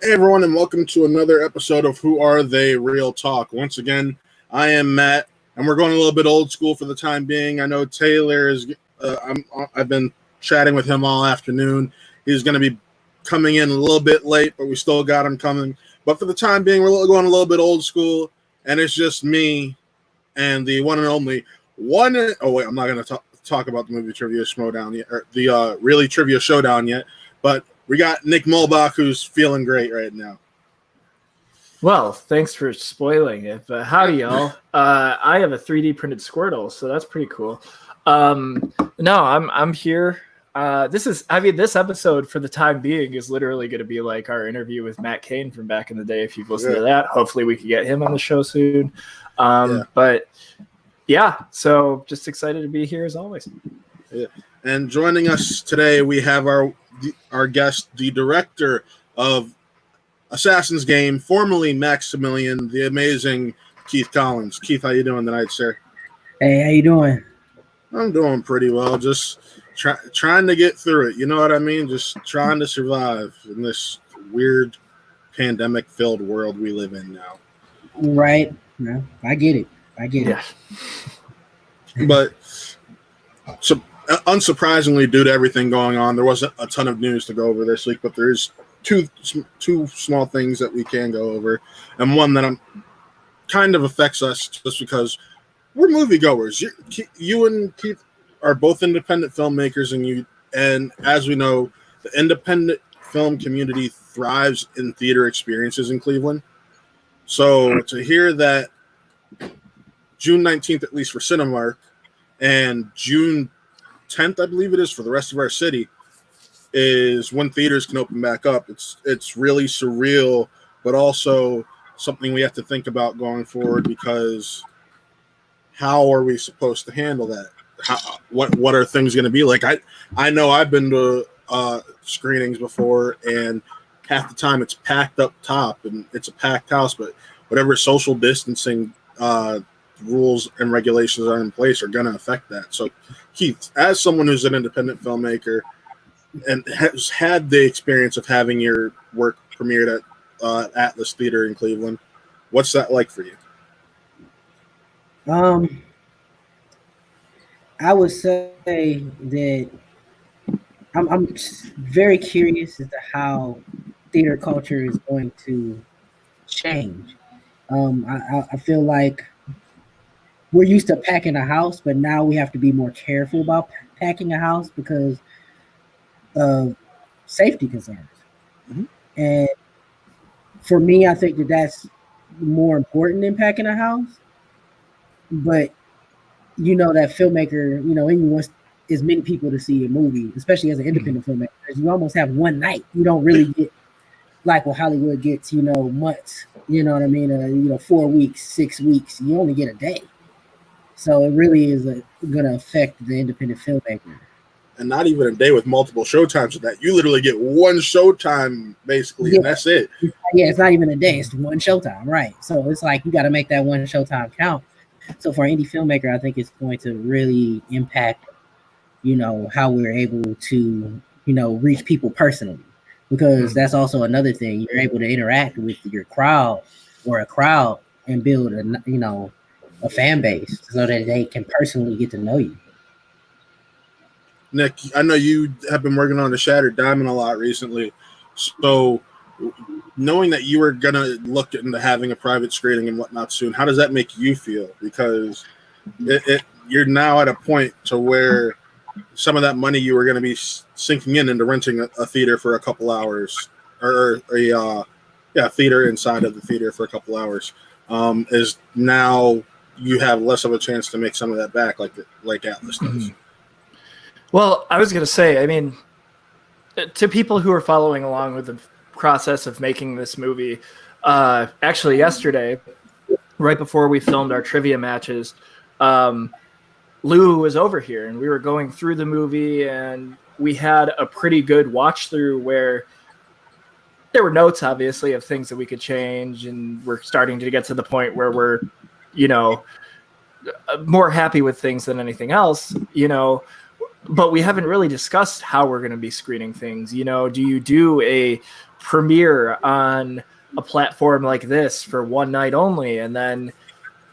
Hey everyone, and welcome to another episode of Who Are They Real Talk. Once again, I am Matt, and we're going a little bit old school for the time being. I know Taylor is. I've been chatting with him all afternoon. He's going to be coming in a little bit late, but we still got him coming. But for the time being, we're going a little bit old school, and it's just me and the one and only one. Oh wait, I'm not going to talk about the movie Trivia Showdown yet, or the really Trivia Showdown yet, but. We got Nick Mulbach, who's feeling great right now. Well, thanks for spoiling it, but howdy, y'all. I have a 3D printed Squirtle, so that's pretty cool. No, I'm here. This episode for the time being is literally going to be like our interview with Matt Cain from back in the day. If you've listened to that, hopefully we can get him on the show soon. But yeah, so just excited to be here as always. Yeah. And joining us today, we have our guest, the director of Assassin's Game, formerly Maximilian, the amazing Keith Collins. Keith, how you doing tonight, sir? Hey, how you doing? I'm doing pretty well. Just trying to get through it. You know what I mean? Just trying to survive in this weird pandemic-filled world we live in now. Right. No, I get it. Yeah. But so. Unsurprisingly, due to everything going on, there wasn't a ton of news to go over this week, but there's two small things that we can go over, and one that kind of affects us just because we're moviegoers. You and Keith are both independent filmmakers, and as we know, the independent film community thrives in theater experiences in Cleveland. So to hear that June 19th, at least for Cinemark, and June 10th, I believe it is, for the rest of our city, is when theaters can open back up. It's really surreal, but also something we have to think about going forward, because how are we supposed to handle that? What are things going to be like? I know I've been to screenings before, and half the time it's packed up top and it's a packed house, but whatever social distancing rules and regulations are in place are going to affect that. So Keith, as someone who's an independent filmmaker and has had the experience of having your work premiered at Atlas Theater in Cleveland, what's that like for you? I would say that I'm very curious as to how theater culture is going to change. I feel like we're used to packing a house, but now we have to be more careful about packing a house because of safety concerns. Mm-hmm. And for me, I think that that's more important than packing a house. But that filmmaker, anyone wants as many people to see a movie, especially as an independent filmmaker, because you almost have one night. You don't really get like what Hollywood gets, months. You know what I mean? 4 weeks, 6 weeks. You only get a day. So it really is going to affect the independent filmmaker. And not even a day with multiple showtimes with that. You literally get one showtime, basically, and that's it. Yeah, it's not even a day. It's one showtime, right? So it's like you got to make that one showtime count. So for an indie filmmaker, I think it's going to really impact, how we're able to, reach people personally. Because that's also another thing. You're able to interact with your crowd or a crowd and build a fan base so that they can personally get to know you. Nick, I know you have been working on the Shattered Diamond a lot recently. So knowing that you were going to look into having a private screening and whatnot soon, how does that make you feel? Because you're now at a point to where some of that money you were going to be sinking into renting a theater for a couple hours, or a theater inside of the theater for a couple hours, is now you have less of a chance to make some of that back like Atlas does. Mm-hmm. Well, I was going to say, I mean, to people who are following along with the process of making this movie, actually yesterday, right before we filmed our trivia matches, Lou was over here and we were going through the movie, and we had a pretty good watch through where there were notes, obviously, of things that we could change, and we're starting to get to the point where we're, more happy with things than anything else, but we haven't really discussed how we're going to be screening things. Do you do a premiere on a platform like this for one night only, and then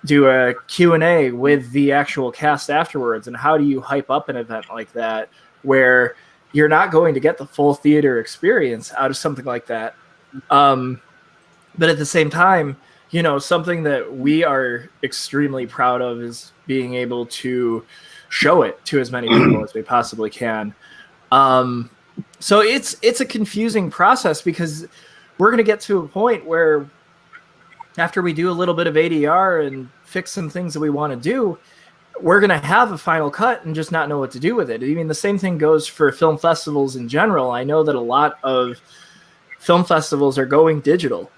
do a Q&A with the actual cast afterwards? And how do you hype up an event like that where you're not going to get the full theater experience out of something like that? But at the same time, something that we are extremely proud of is being able to show it to as many people as we possibly can. So it's a confusing process, because we're going to get to a point where after we do a little bit of ADR and fix some things that we want to do, we're going to have a final cut and just not know what to do with it. I mean, the same thing goes for film festivals in general. I know that a lot of film festivals are going digital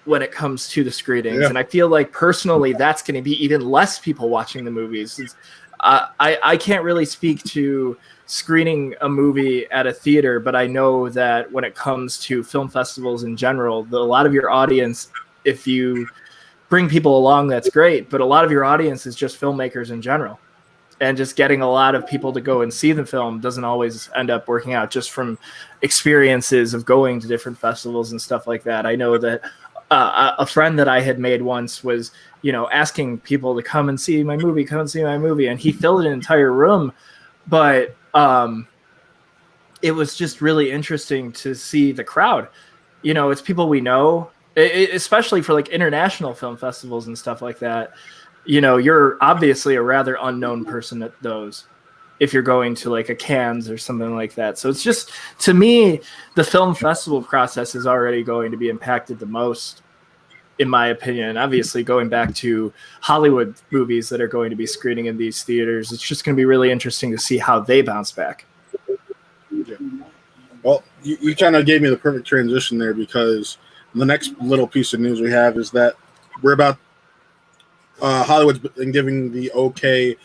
when it comes to the screenings. Yeah. And I feel like personally, that's going to be even less people watching the movies. I can't really speak to screening a movie at a theater, but I know that when it comes to film festivals in general, a lot of your audience, if you bring people along, that's great. But a lot of your audience is just filmmakers in general. And just getting a lot of people to go and see the film doesn't always end up working out, just from experiences of going to different festivals and stuff like that. I know that a friend that I had made once was, asking people to come and see my movie, and he filled an entire room. But it was just really interesting to see the crowd. It's people we know, especially for like international film festivals and stuff like that. You're obviously a rather unknown person at those, if you're going to like a Cannes or something like that. So it's just, to me, the film festival process is already going to be impacted the most, in my opinion. Obviously, going back to Hollywood movies that are going to be screening in these theaters, it's just going to be really interesting to see how they bounce back. Yeah. Well, you kind of gave me the perfect transition there, because the next little piece of news we have is that we're about Hollywood's been giving the okay.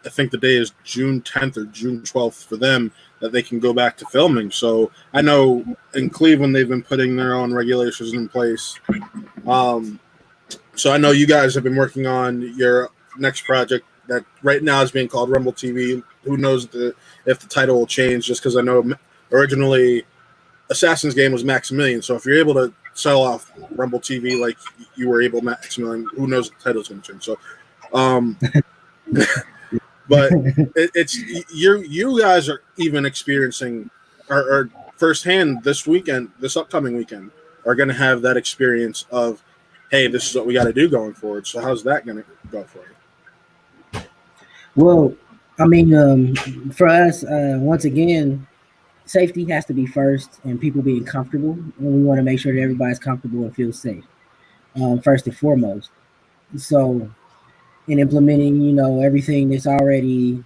I think the day is June 10th or June 12th for them, that they can go back to filming. So I know in Cleveland they've been putting their own regulations in place. So I know you guys have been working on your next project that right now is being called Rumble TV. Who knows if the title will change, just because I know originally Assassin's Game was Maximilian. So if you're able to sell off Rumble TV like you were able Maximilian, who knows if the title's going to change. So, but it's you guys are even experiencing or firsthand this upcoming weekend are going to have that experience of, hey, this is what we got to do going forward. So how's that going to go for you? Well, I mean, for us, once again, safety has to be first, and people being comfortable. And we want to make sure that everybody's comfortable and feels safe, first and foremost. So in implementing, everything that's already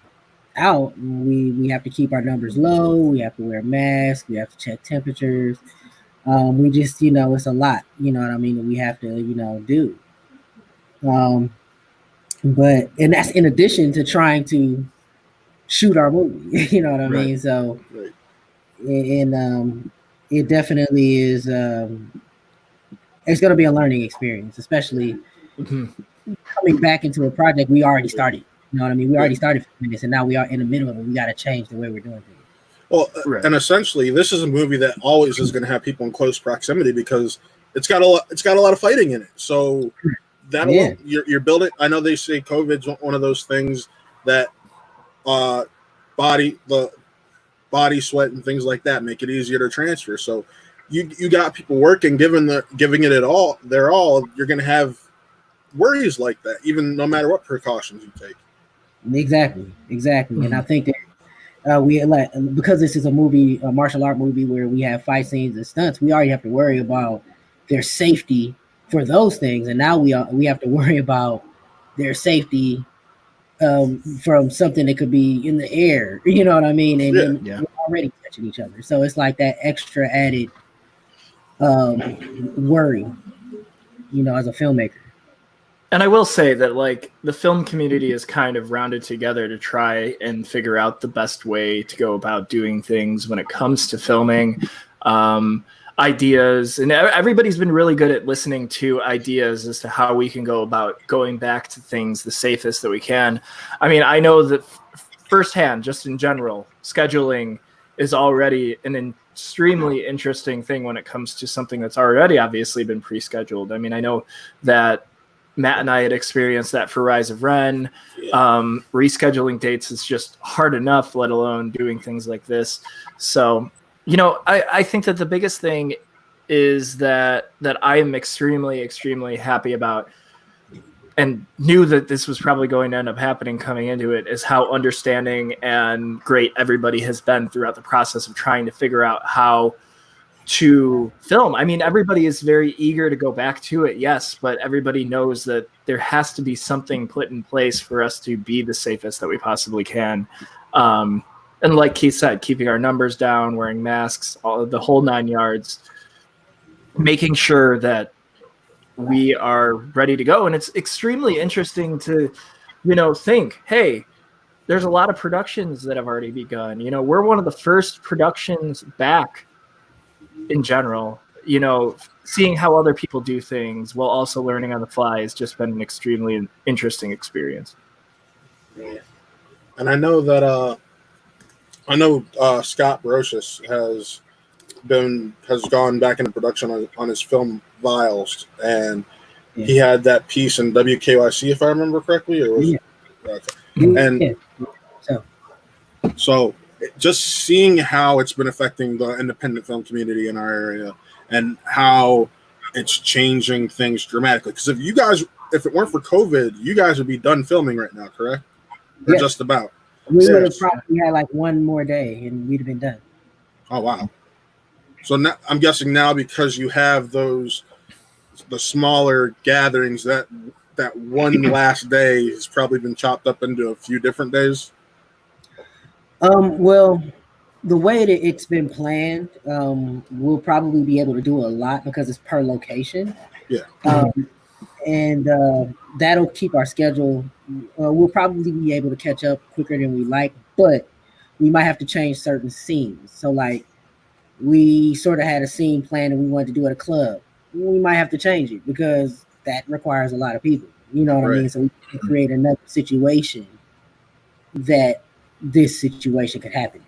out, we have to keep our numbers low. We have to wear masks. We have to check temperatures. We just, it's a lot, what I mean, that we have to, do. And that's in addition to trying to shoot our movie, you know what I mean? So, right. And it definitely is, it's going to be a learning experience, especially coming back into a project we already started. You know what I mean? We already started filming this, and now we are in the middle of it. We got to change the way we're doing things. Well, right. And essentially, this is a movie that always is going to have people in close proximity, because it's got a lot of fighting in it. So that you're building. I know they say COVID's one of those things that body sweat and things like that make it easier to transfer. So you got people working, giving it all. You're going to have worries like that, even no matter what precautions you take. Exactly. Mm-hmm. And I think that. Because this is a martial art movie where we have fight scenes and stunts, we already have to worry about their safety for those things, and now we have to worry about their safety from something that could be in the air. You know what I mean? And we're already touching each other, so it's like that extra added worry, as a filmmaker. And I will say that, like, the film community is kind of rounded together to try and figure out the best way to go about doing things when it comes to filming, ideas. And everybody's been really good at listening to ideas as to how we can go about going back to things the safest that we can. I mean, I know that firsthand, just in general, scheduling is already an extremely interesting thing when it comes to something that's already obviously been pre-scheduled. I mean, I know that Matt and I had experienced that for Rise of Ren. Rescheduling dates is just hard enough, let alone doing things like this. So, I think that the biggest thing is that I am extremely, extremely happy about, and knew that this was probably going to end up happening coming into it, is how understanding and great everybody has been throughout the process of trying to figure out how to film. I mean, everybody is very eager to go back to it, yes, but everybody knows that there has to be something put in place for us to be the safest that we possibly can. And like Keith said, keeping our numbers down, wearing masks, the whole 9 yards, making sure that we are ready to go. And it's extremely interesting to, think, hey, there's a lot of productions that have already begun. We're one of the first productions back in general. Seeing how other people do things while also learning on the fly has just been an extremely interesting experience. Yeah. And I know that Scott Brocious has gone back into production on his film Vials, and he had that piece in WKYC, if I remember correctly, or was and so just seeing how it's been affecting the independent film community in our area and how it's changing things dramatically. Because if it weren't for COVID, you guys would be done filming right now, correct? Or just about. We would have probably had like one more day and we'd have been done. Oh, wow. So now, I'm guessing now, because you have the smaller gatherings, that one last day has probably been chopped up into a few different days. Well, the way that it's been planned, we'll probably be able to do a lot because it's per location. Yeah. And that'll keep our schedule. We'll probably be able to catch up quicker than we like, but we might have to change certain scenes. So like, we sort of had a scene planned and we wanted to do at a club. We might have to change it because that requires a lot of people. You know what I mean? So we can create another situation that this situation could happen,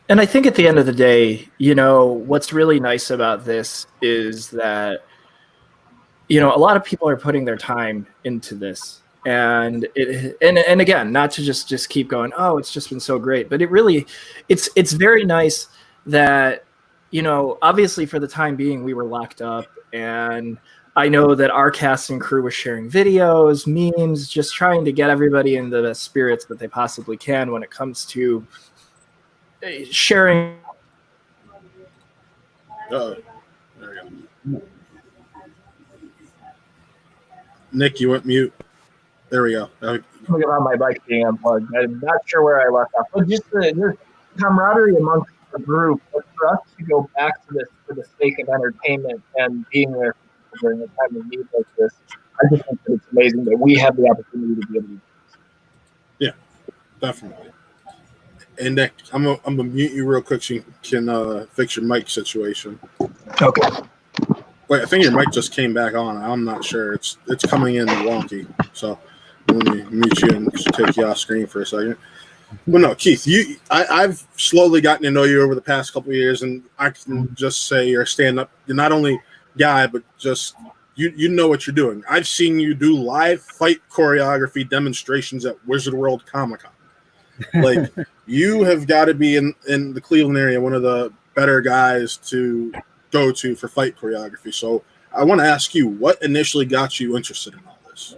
And I think at the end of the day, what's really nice about this is that, a lot of people are putting their time into this. And and again, not to just keep going, oh, it's just been so great, but it's very nice that, obviously for the time being we were locked up, and I know that our cast and crew was sharing videos, memes, just trying to get everybody in the best spirits that they possibly can when it comes to sharing. There we go. Nick, you went mute. There we go. Look at my bike being unplugged. I'm not sure where I left off, but just the camaraderie amongst the group. But for us to go back to this for the sake of entertainment and being there for people during a time of need like this, I just think that it's amazing that we have the opportunity to be able to do this. Yeah, definitely. And Nick, I'm gonna mute you real quick so you can fix your mic situation. Okay. Wait, I think your mic just came back on. I'm not sure. It's coming in wonky. So let me mute you and take you off screen for a second. Well, no, Keith, I've slowly gotten to know you over the past couple of years, and I can just say you're a stand-up. You're not only guy, but just you know what you're doing. I've seen you do live fight choreography demonstrations at Wizard World Comic-Con. Like, you have got to be in the Cleveland area one of the better guys to go to for fight choreography. So I want to ask you, what initially got you interested in all this?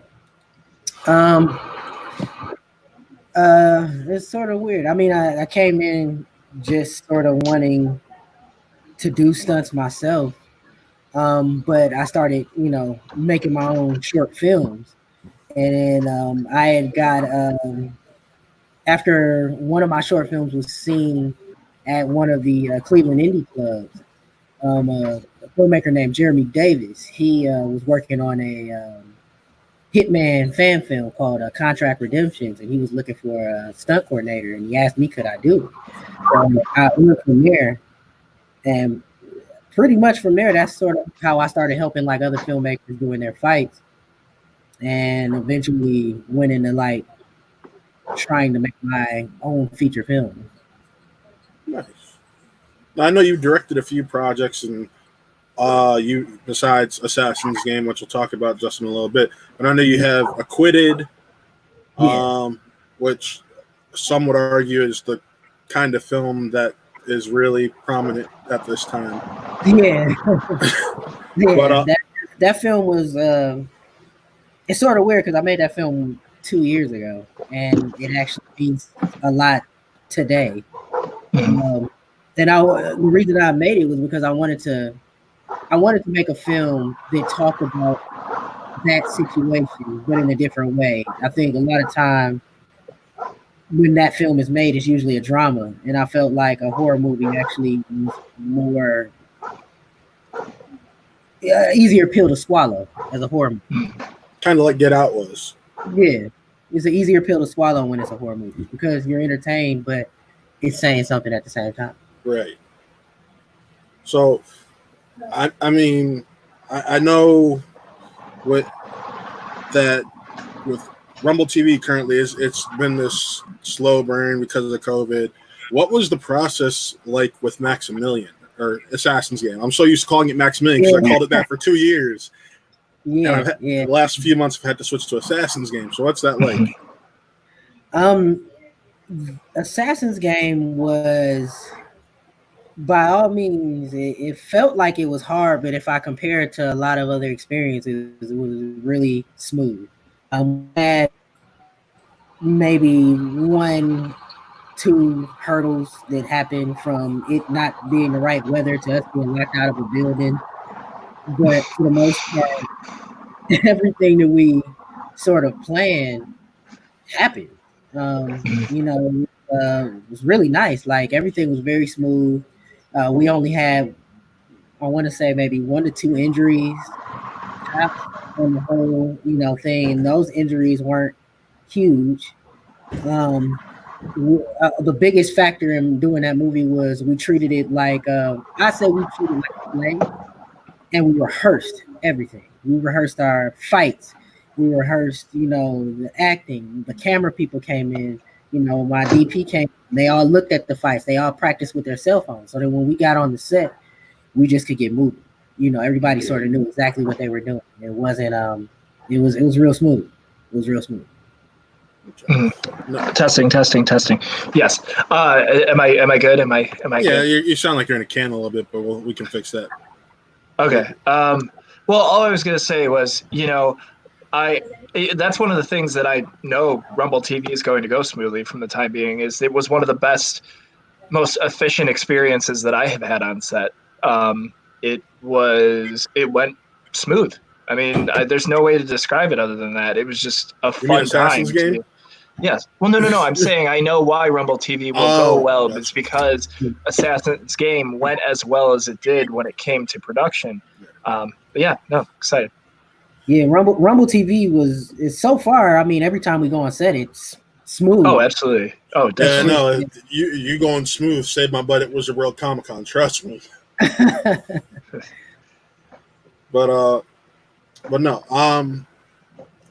It's sort of weird. I mean, I came in just sort of wanting to do stunts myself. But I started, making my own short films. And then I had got, after one of my short films was seen at one of the Cleveland indie clubs, a filmmaker named Jeremy Davis, he was working on a Hitman fan film called Contract Redemptions, and he was looking for a stunt coordinator, and he asked me could I do it. So I went from there, and pretty much from there, that's sort of how I started helping like other filmmakers doing their fights, and eventually went into like trying to make my own feature film. Nice. Now, I know you directed a few projects, and you besides Assassin's Game, which we'll talk about just in a little bit. But I know you have Acquitted, Yeah. which some would argue is the kind of film that is really prominent at this time. Yeah. Yeah. But That film was it's sort of weird because I made that film 2 years ago, and it actually means a lot today. Um, and the reason I made it was because I wanted to make a film that talked about that situation, but in a different way. I think a lot of time when that film is made, it's usually a drama, and I felt like a horror movie actually was more easier pill to swallow as a horror movie. kind of like Get Out was. Yeah, it's an easier pill to swallow when it's a horror movie because you're entertained, but it's saying something at the same time. Right. So, I mean, I know what that with Rumble TV currently it's been this slow burn because of COVID. What was the process like with Maximilian or Assassin's Game? I'm so used to calling it Maximilian because I called it that for 2 years. Yeah, And the last few months I've had to switch to Assassin's Game. So what's that like? Assassin's Game was, by all means, it felt like it was hard, but if I compare it to a lot of other experiences, it was really smooth. Had maybe 1-2 hurdles that happened from it not being the right weather to us being locked out of a building, but for the most part, everything that we sort of planned happened. It was really nice. Like everything was very smooth. We only had, I want to say, maybe 1 to 2 injuries on the whole, thing. And those injuries weren't huge. The biggest factor in doing that movie was we treated it like I say we treated it like a play, and we rehearsed everything. We rehearsed our fights. We rehearsed, the acting. The camera people came in. My DP came. They all looked at the fights. They all practiced with their cell phones. So that when we got on the set, we just could get moving. Everybody sort of knew exactly what they were doing. It wasn't. It was real smooth. It was real smooth. Testing. Yes. Am I good? Am I Yeah, good? you sound like you're in a can a little bit, but we can fix that. Okay. Well, all I was going to say was, that's one of the things that I know Rumble TV is going to go smoothly from the time being. Is it was one of the best, most efficient experiences that I have had on set. It went smooth. I mean, there's no way to describe it other than that. It was just a fun time. Game? Yes. Well, no. I'm saying I know why Rumble TV will go well. Yes. It's because Assassin's Game went as well as it did when it came to production. But yeah, no, excited. Yeah, Rumble TV is so far. I mean, every time we go on set, it's smooth. Oh, absolutely. Oh, definitely. Yeah, no, you going smooth saved my butt. It was a World Comic Con. Trust me. But no.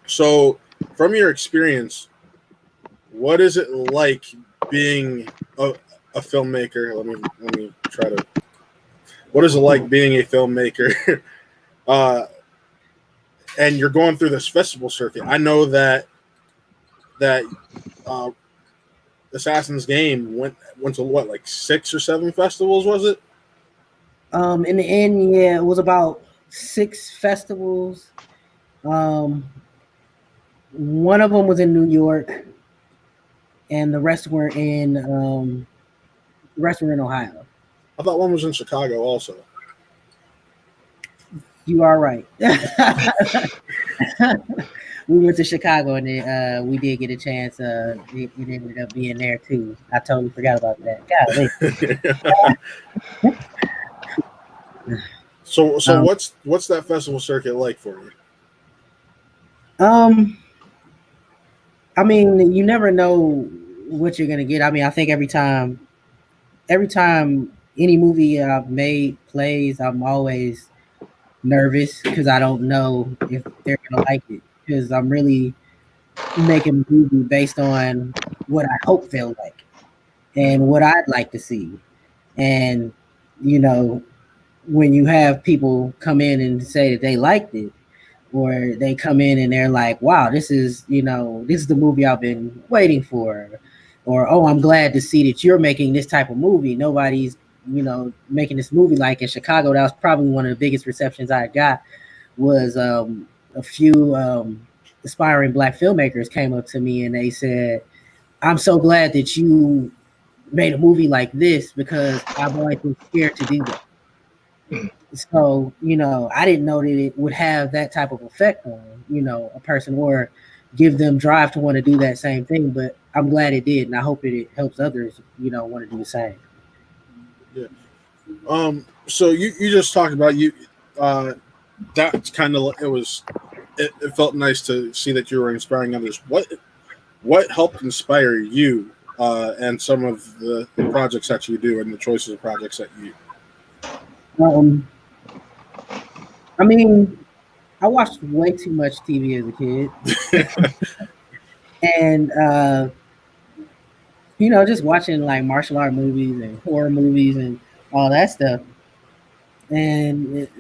So from your experience, what is it like being a filmmaker? Let me try to. What is it like being a filmmaker? And you're going through this festival circuit. I know that Assassin's Game went to what, like 6 or 7 festivals, was it? In the end, yeah, it was about 6 festivals. One of them was in New York, and the rest were in Ohio. I thought one was in Chicago also. You are right. We went to Chicago, and we did get a chance. It ended up being there too. I totally forgot about that. Golly. So what's that festival circuit like for you? I mean, you never know what you're gonna get. I mean, I think every time any movie I've made plays, I'm always nervous because I don't know if they're gonna like it, because I'm really making a movie based on what I hope they'll like. and what I'd like to see. And you know, when you have people come in and say that they liked it, or they come in and they're like, wow, this is the movie I've been waiting for, or oh, I'm glad to see that you're making this type of movie. Nobody's, making this movie. Like in Chicago, that was probably one of the biggest receptions I got. Was a few aspiring black filmmakers came up to me and they said, I'm so glad that you made a movie like this because I've always been scared to do that. So, I didn't know that it would have that type of effect on, a person, or give them drive to want to do that same thing. But I'm glad it did, and I hope it helps others, want to do the same. Yeah. So you just talked about that's kind of it felt nice to see that you were inspiring others. What helped inspire you and some of the projects that you do and the choices of projects that you I mean, I watched way too much TV as a kid, and just watching like martial art movies and horror movies and all that stuff. And it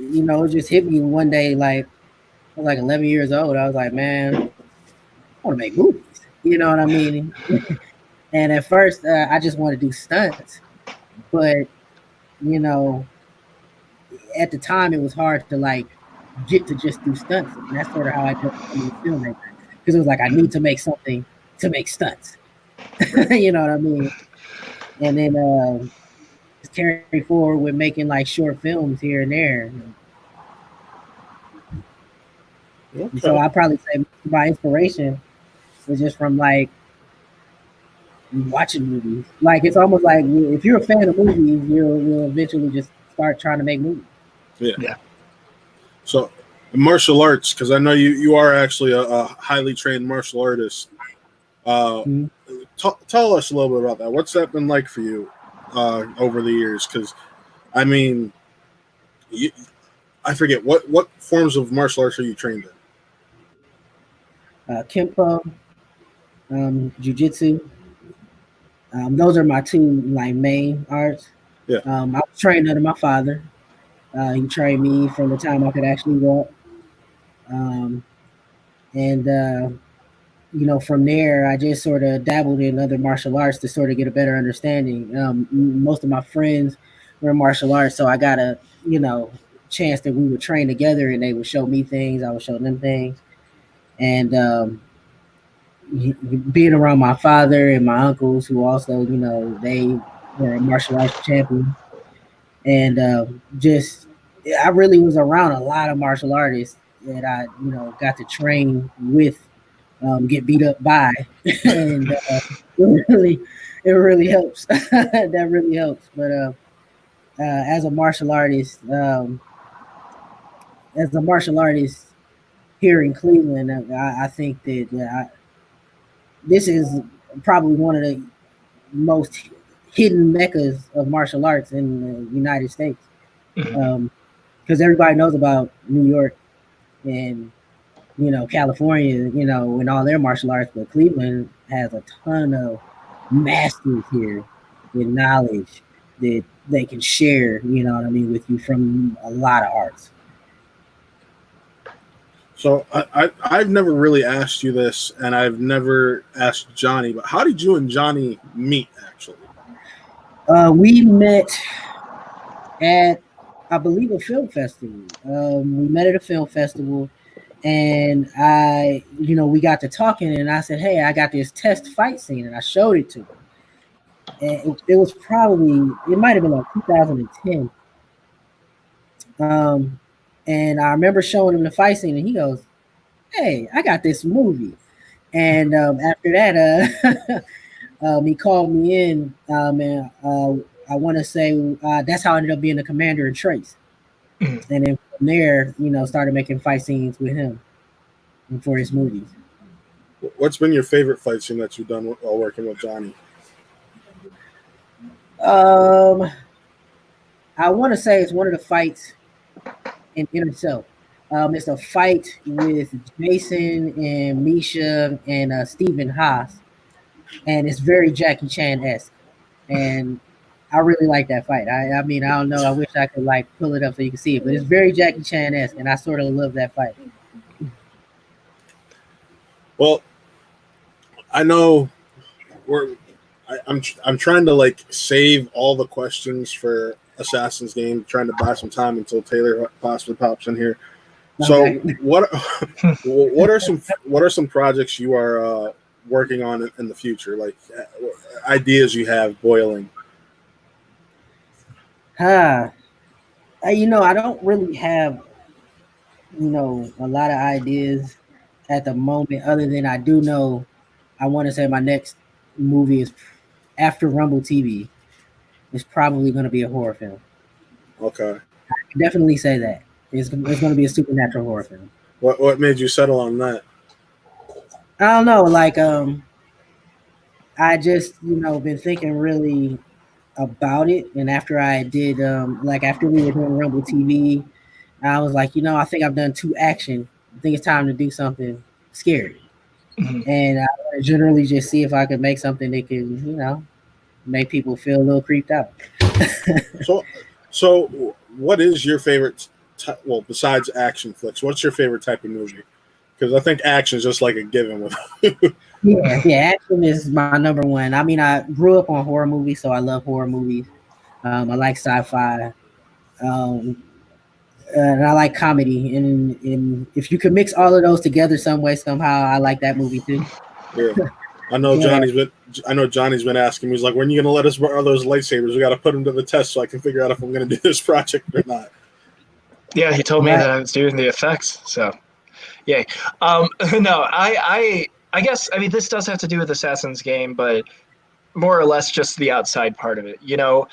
just hit me one day. Like I was like 11 years old. I was like, man, I want to make movies. You know what I mean? And at first, I just want to do stunts, but you know, at the time, it was hard to like get to just do stunts. And that's sort of how I ended up becoming a filmmaker, because it was like I need to make something to make stunts. You know what I mean? And then just carry forward with making like short films here and there. And so okay. I probably say my inspiration was just from like watching movies. Like it's almost like if you're a fan of movies, you'll eventually just start trying to make movies. Yeah. So martial arts, because I know you are actually a highly trained martial artist. Mm-hmm. Tell us a little bit about that. What's that been like for you over the years? Because I mean, I forget what forms of martial arts are you trained Kempo, jujitsu. Those are my two like main arts. in? Yeah. I was trained under my father. He trained me from the time I could actually walk. Um, and from there, I just sort of dabbled in other martial arts to sort of get a better understanding. Most of my friends were in martial arts, so I got a chance that we would train together, and they would show me things, I would show them things, and being around my father and my uncles, who also they were martial arts champions, and just I really was around a lot of martial artists that I got to train with, get beat up by, and it really helps. That really helps. But as a martial artist, here in Cleveland, I think that this is probably one of the most hidden meccas of martial arts in the United States, because everybody knows about New York and California, and all their martial arts, but Cleveland has a ton of masters here with knowledge that they can share, with you from a lot of arts. So I've never really asked you this, and I've never asked Johnny, but how did you and Johnny meet actually? We met at, I believe, a film festival. We met at a film festival, and we got to talking, and I said, "Hey, I got this test fight scene," and I showed it to him. And it was probably, it might have been like 2010. And I remember showing him the fight scene, and he goes, "Hey, I got this movie." And after that, he called me in, and I want to say that's how I ended up being the commander in Trace. And then from there, started making fight scenes with him for his movies. What's been your favorite fight scene that you've done while working with Johnny? I want to say it's one of the fights in Inner Self. It's a fight with Jason and Misha and Stephen Haas, and it's very Jackie Chan-esque. and I really like that fight. I mean, I don't know. I wish I could like pull it up so you can see it, but it's very Jackie Chan-esque, and I sort of love that fight. Well, I know I'm trying to like save all the questions for Assassin's game, trying to buy some time until Taylor possibly pops in here. So Okay. what are some projects you are working on in the future, like ideas you have boiling? You know, I don't really have, you know, a lot of ideas at the moment, other than I do know I want to say my next movie is after Rumble TV. It's probably going to be a horror film. Okay. I can definitely say that. It's going to be a supernatural horror film. What made you settle on that? I don't know. Like, I just, you know, been thinking really about it. And after I did, like, after we were doing Rumble TV, I was like, you know, I think I've done too action. I think it's time to do something scary. Mhm. And I want to generally just see if I could make something that can, you know, make people feel a little creeped out. So what is your favorite? Well, besides action flicks, what's your favorite type of movie? Because I think action is just like a given with. Yeah, action is my number one. I mean, I grew up on horror movies, so I love horror movies. I like sci-fi, um, and I like comedy. And if you could mix all of those together some way, somehow, I like that movie too. Yeah. I know Yeah. Johnny's been asking me. He's like, "When are you gonna let us borrow those lightsabers? We got to put them to the test so I can figure out if I'm gonna do this project or not." Yeah, he told me Right. that I was doing the effects. So, yay. No, I guess, I mean, this does have to do with Assassin's game, but more or less just the outside part of it. You know,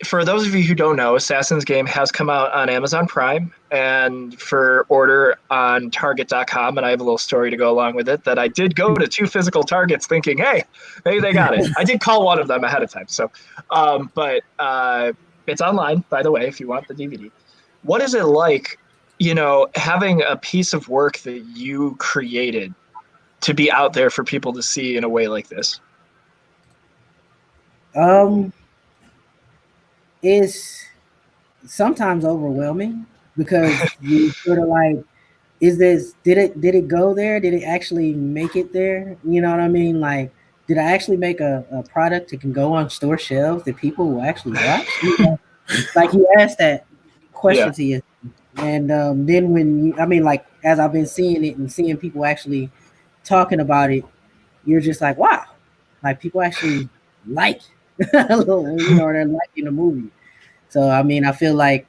for those of you who don't know, Assassin's game has come out on Amazon Prime and for order on Target.com. And I have a little story to go along with it that I did go to 2 physical Targets thinking, hey, maybe they got it. I did call one of them ahead of time. So, but it's online, by the way, if you want the DVD. What is it like, you know, having a piece of work that you created to be out there for people to see in a way like this? It's sometimes overwhelming because you sort of like, is this did it go there? Did it actually make it there? You know what I mean? Like, did I actually make a product that can go on store shelves that people will actually watch? You know, like you asked that question Yeah. to you, and then when you, I mean, like as I've been seeing it and seeing people actually talking about it, you're just like, wow, like people actually like, you know, they're liking the movie. So I mean, I feel like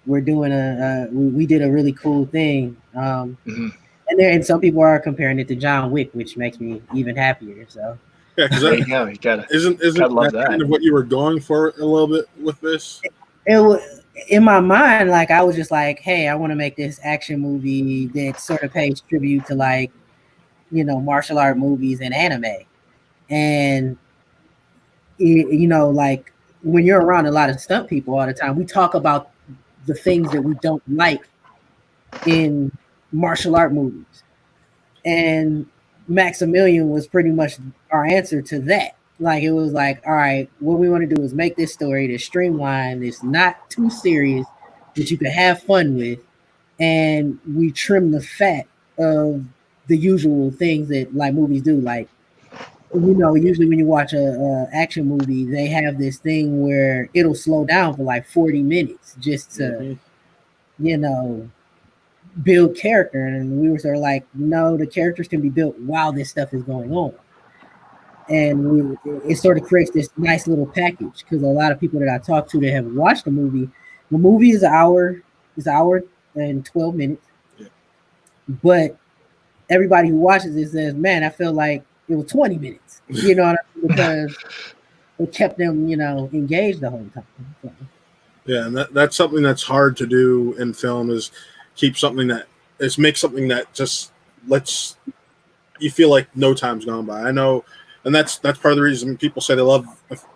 we're doing we did a really cool thing. Mhm. And some people are comparing it to John Wick, which makes me even happier. So Yeah, because There you go. You gotta isn't love that kind that. of what you were going for a little bit with this? it was in my mind, like I was just like, hey, I want to make this action movie that sort of pays tribute to like, you know, martial art movies and anime. And you know, like when you're around a lot of stunt people all the time, we talk about the things that we don't like in martial art movies. And Maximilian was pretty much our answer to that. Like it was like, all right, what we want to do is make this story that's streamlined, it's not too serious, that you can have fun with, and we trim the fat of the usual things that like movies do. Like, you know, usually when you watch a action movie, they have this thing where it'll slow down for like 40 minutes just to, you know, build character. And we were sort of like, no, the characters can be built while this stuff is going on. And it sort of creates this nice little package because a lot of people that I talk to that have watched the movie is an hour and 12 minutes. Yeah. But everybody who watches it says, man, I feel like it was 20 minutes, you know, because it kept them, you know, engaged the whole time. So. Yeah, and that's something that's hard to do in film is keep something that make something that just lets you feel like no time's gone by. I know, and that's part of the reason people say they love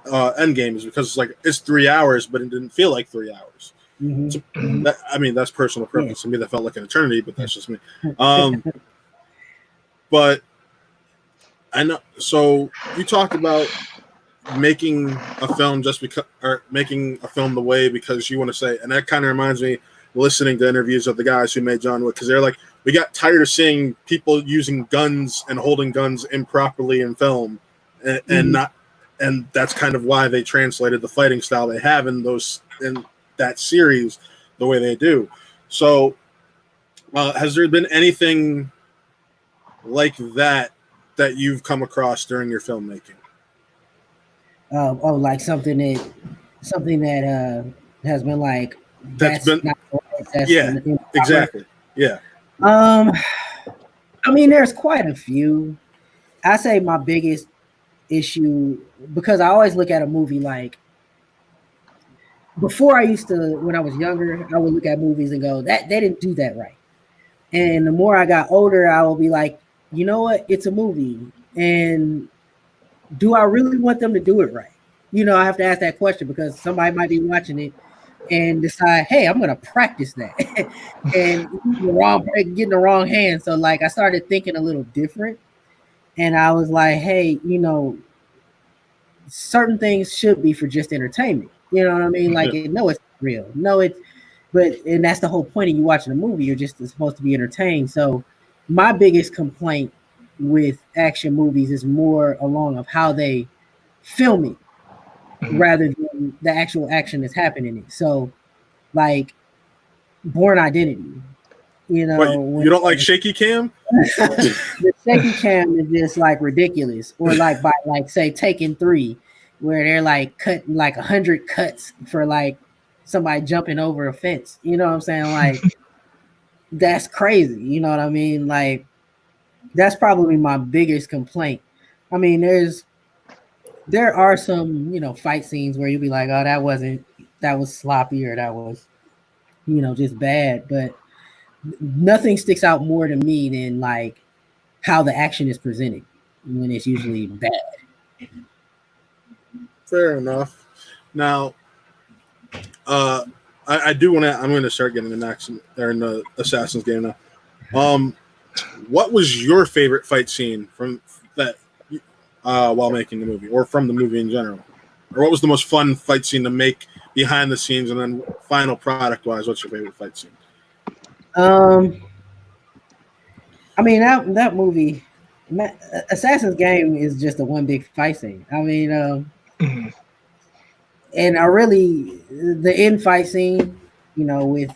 Endgame is because it's like it's 3 hours, but it didn't feel like 3 hours. Mm-hmm. So Mm-hmm. I mean, that's personal preference. Yeah. To me, that felt like an eternity, but that's just me. But I know. So you talked about making a film just because, or making a film the way because you want to say, and that kind of reminds me listening to interviews of the guys who made John Wick, because they're like, we got tired of seeing people using guns and holding guns improperly in film, and not, and that's kind of why they translated the fighting style they have in that series the way they do. So, has there been anything like that you've come across during your filmmaking? Like something that has been like That's been not right, yeah, exactly, yeah. I mean, there's quite a few. I say my biggest issue, because I always look at a movie like, before I used to, when I was younger, I would look at movies and go, that they didn't do that right. And the more I got older, I will be like, you know what? It's a movie. And do I really want them to do it right? You know, I have to ask that question, because somebody might be watching it and decide, hey, I'm going to practice that and get in the wrong hand. So like, I started thinking a little different, and I was like, hey, you know, certain things should be for just entertainment. You know what I mean? Like, no, it's real. No, and that's the whole point of you watching a movie. You're just supposed to be entertained. So my biggest complaint with action movies is more along of how they film it rather than the actual action that's happening in it. So like Born Identity, you know, what, you don't like shaky cam? The shaky cam is just like ridiculous. Or like by like say Taken 3, where they're like cutting like 100 cuts for like somebody jumping over a fence. You know what I'm saying? Like that's crazy. You know what I mean? Like that's probably my biggest complaint. I mean, there are some, you know, fight scenes where you'll be like, oh, that was sloppy, or that was, you know, just bad. But nothing sticks out more to me than like how the action is presented when it's usually bad. Fair enough. Now, I do want to. I'm going to start getting in the Assassin's game now. What was your favorite fight scene from that while making the movie, or from the movie in general, or what was the most fun fight scene to make behind the scenes, and then final product wise, what's your favorite fight scene? I mean that movie, Assassin's Game, is just a one big fight scene. I mean, and I really the end fight scene, you know, with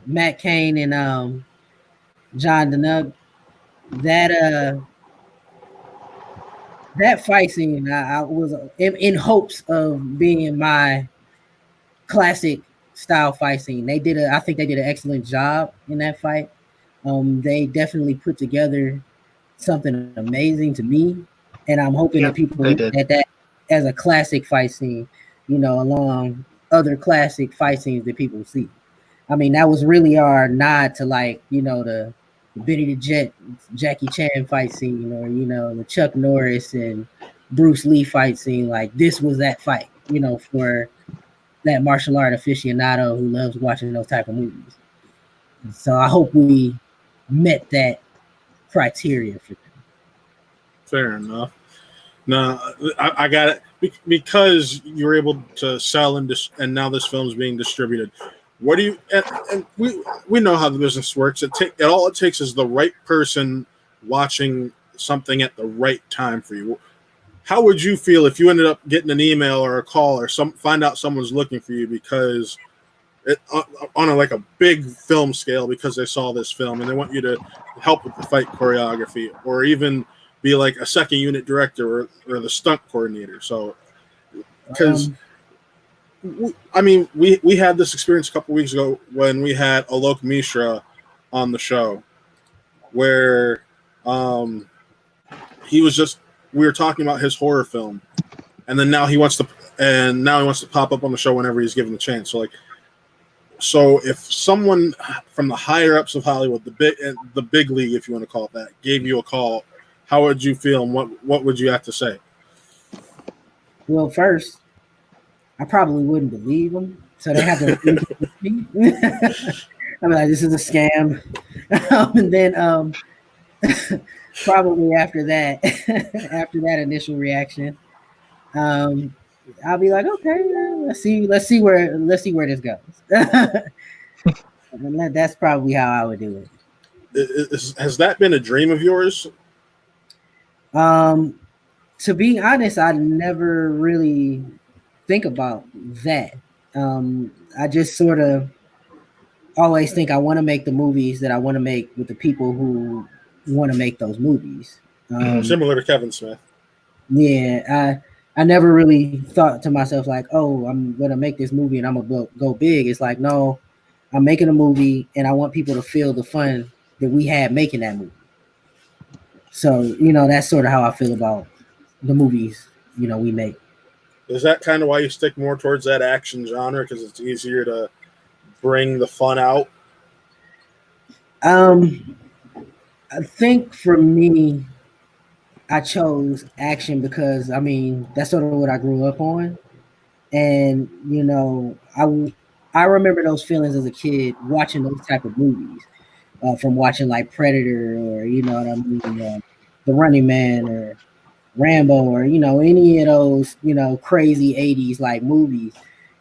Matt Cain and John Denug, that that fight scene, I was in hopes of being my classic style fight scene. I think they did an excellent job in that fight. They definitely put together something amazing to me, and I'm hoping that people look at that as a classic fight scene, you know, along other classic fight scenes that people see. I mean, that was really our nod to, like, you know, the Benny the Jet, Jackie Chan fight scene, or, you know, the Chuck Norris and Bruce Lee fight scene. Like, this was that fight, you know, for that martial art aficionado who loves watching those type of movies. So I hope we met that criteria for them. Fair enough. No, I got it because you were able to sell and now this film's being distributed. What do you and we know how the business works. All it takes is the right person watching something at the right time for you. How would you feel if you ended up getting an email or a call or find out someone's looking for you because on a big film scale, because they saw this film and they want you to help with the fight choreography, or even be like a second unit director or the stunt coordinator? So, because I mean, we had this experience a couple weeks ago when we had Alok Mishra on the show, where we were talking about his horror film, and then now he wants to pop up on the show whenever he's given the chance. So if someone from the higher ups of Hollywood, the big league, if you want to call it that, gave you a call, how would you feel, and what would you have to say? Well, first, I probably wouldn't believe them, so they have to me. I'm like, this is a scam. And then probably after that initial reaction, I'll be like, okay, let's see where this goes. And that's probably how I would do it. Has that been a dream of yours? To be honest, I never really think about that. I just sort of always think I want to make the movies that I want to make with the people who want to make those movies. Similar to Kevin Smith. Yeah, I never really thought to myself like, oh, I'm gonna make this movie and I'm gonna go big. It's like, no, I'm making a movie and I want people to feel the fun that we had making that movie. So, that's sort of how I feel about the movies, we make. Is that kind of why you stick more towards that action genre? Because it's easier to bring the fun out? I think for me, I chose action because, that's sort of what I grew up on. And, I remember those feelings as a kid watching those type of movies. From watching like Predator or The Running Man or Rambo or any of those crazy 80s like movies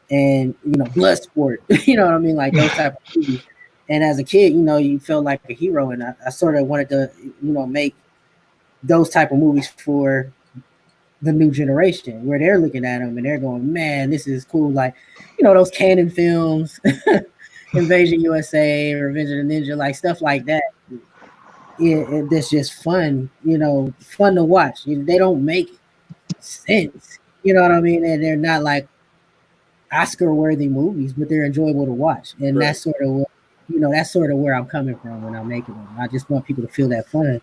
and Bloodsport, like those type of movies. And as a kid, you felt like a hero, and I sort of wanted to make those type of movies for the new generation where they're looking at them and they're going, man, this is cool. Like those Cannon films. Invasion USA, Revenge of the Ninja, like stuff like that. That's just fun, fun to watch. They don't make sense, you know what I mean? And they're not like Oscar-worthy movies, but they're enjoyable to watch. And Right. That's sort of that's sort of where I'm coming from when I'm making them. I just want people to feel that fun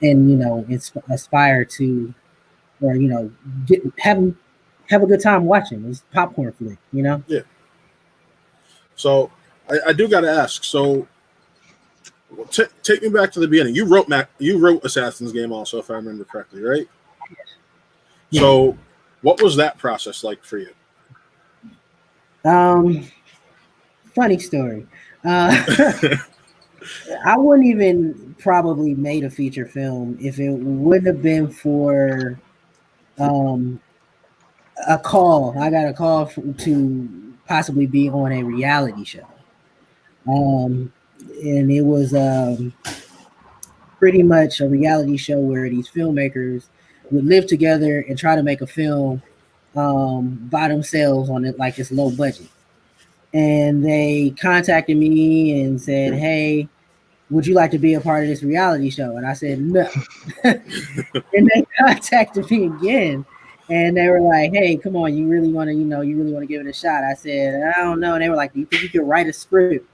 and aspire to, or have a good time watching. It's popcorn flick, Yeah. So I do got to ask. So take me back to the beginning. You wrote Assassin's Game also, if I remember correctly, right? Yeah. So what was that process like for you? Funny story. I wouldn't even probably made a feature film if it wouldn't have been for a call. I got a call to possibly be on a reality show. And it was pretty much a reality show where these filmmakers would live together and try to make a film by themselves on it, like this low budget. And they contacted me and said, hey, would you like to be a part of this reality show? And I said, no. And they contacted me again. And they were like, hey, come on, you really want to give it a shot? I said, I don't know. And they were like, do you think you could write a script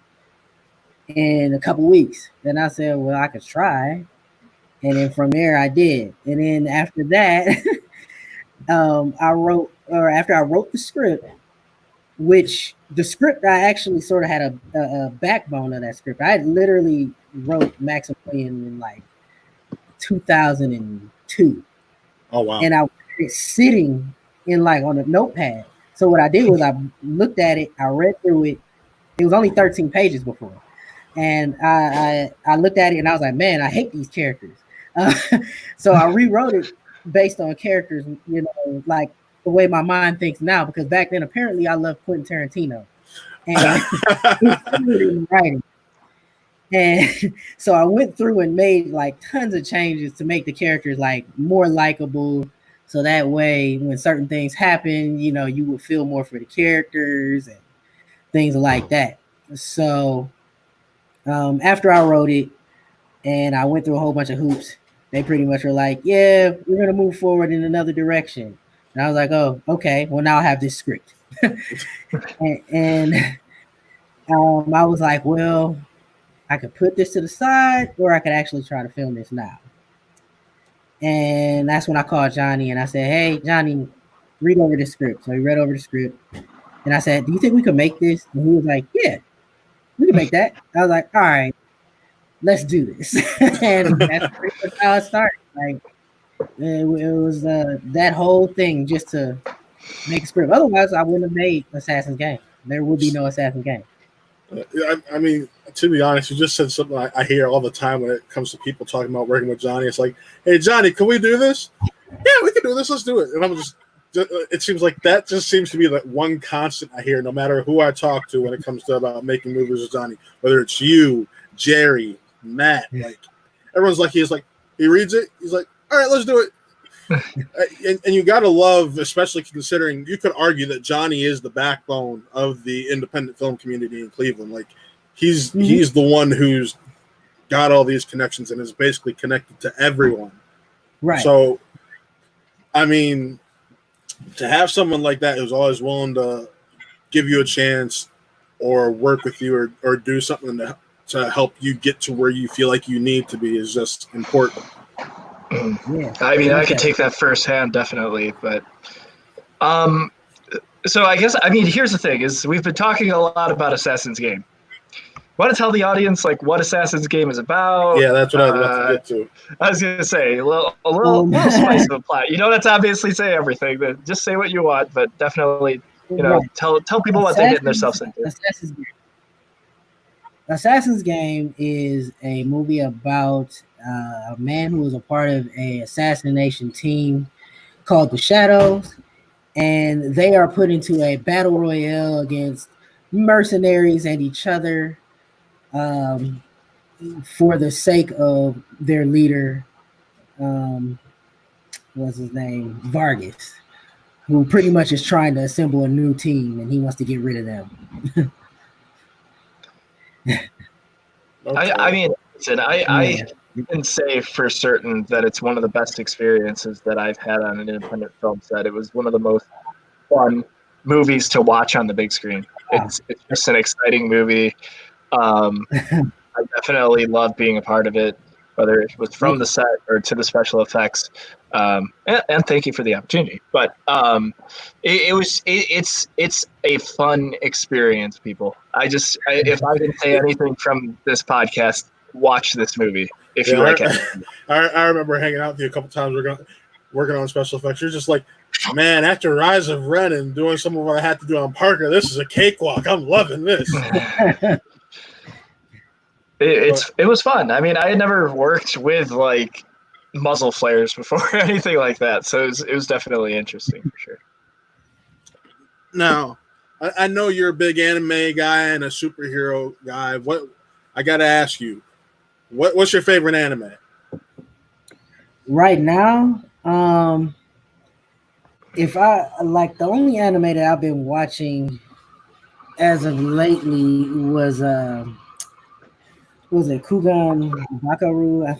in a couple weeks? And I said, well, I could try. And then from there I did. And then after that, after I wrote the script, which the script, I actually sort of had a backbone of that script. I literally wrote Maximilian in like 2002. Oh, wow. And I was sitting in like on a notepad. So what I did was I looked at it, I read through it. It was only 13 pages before. And I looked at it and I was like, man, I hate these characters. So I rewrote it based on characters, like the way my mind thinks now, because back then apparently I loved Quentin Tarantino. And writing. And so I went through and made like tons of changes to make the characters like more likable. So that way when certain things happen, you would feel more for the characters and things like that. So after I wrote it and I went through a whole bunch of hoops, they pretty much were like, yeah, we're going to move forward in another direction. And I was like, oh, okay, well, now I have this script. and I was like, well, I could put this to the side or I could actually try to film this now. And that's when I called Johnny and I said, hey, Johnny, read over the script. So he read over the script. And I said, do you think we could make this? And he was like, yeah, we can make that. I was like, all right, let's do this. And that's pretty much how it started. Like it was that whole thing just to make a script. Otherwise, I wouldn't have made Assassin's Game. There would be no Assassin's Game. I mean, to be honest, you just said something I hear all the time when it comes to people talking about working with Johnny. It's like, hey, Johnny, can we do this? Yeah, we can do this. Let's do it. And I'm just it seems like that just seems to be the one constant I hear, no matter who I talk to when it comes to about making movies with Johnny. Whether it's you, Jerry, Matt, like everyone's like he reads it, he's like, all right, let's do it. And you got to love, especially considering you could argue that Johnny is the backbone of the independent film community in Cleveland. Like he's the one who's got all these connections and is basically connected to everyone. Right. So, I mean, to have someone like that who's always willing to give you a chance or work with you or do something to help you get to where you feel like you need to be is just important. Yeah. I mean, I could take that firsthand, definitely. But, so I guess, I mean, here's the thing: is we've been talking a lot about Assassin's Game. Want to tell the audience like what Assassin's Game is about? Yeah, that's what I'd love to get to. I was gonna say a little spice of a plot. You don't have to obviously say everything, but just say what you want. But definitely, tell people what they're getting themselves into. Assassin's Game is a movie about a man who was a part of an assassination team called the Shadows, and they are put into a battle royale against mercenaries and each other for the sake of their leader, what's his name? Vargas, who pretty much is trying to assemble a new team, and he wants to get rid of them. I mean, listen, I can say for certain that it's one of the best experiences that I've had on an independent film set. It was one of the most fun movies to watch on the big screen. It's just an exciting movie. I definitely love being a part of it, whether it was from the set or to the special effects. And thank you for the opportunity. But it's a fun experience, people. If I didn't say anything from this podcast, watch this movie if you like it. I remember hanging out with you a couple times. Working on special effects. You're just like, man, after Rise of Ren and doing some of what I had to do on Parker, this is a cakewalk. I'm loving this. It was fun. I mean, I had never worked with like muzzle flares before or anything like that, so it was definitely interesting for sure. Now, I know you're a big anime guy and a superhero guy. What I got to ask you, what's your favorite anime? Right now, if I like the only anime that I've been watching as of lately was it Kugan Bakaru? I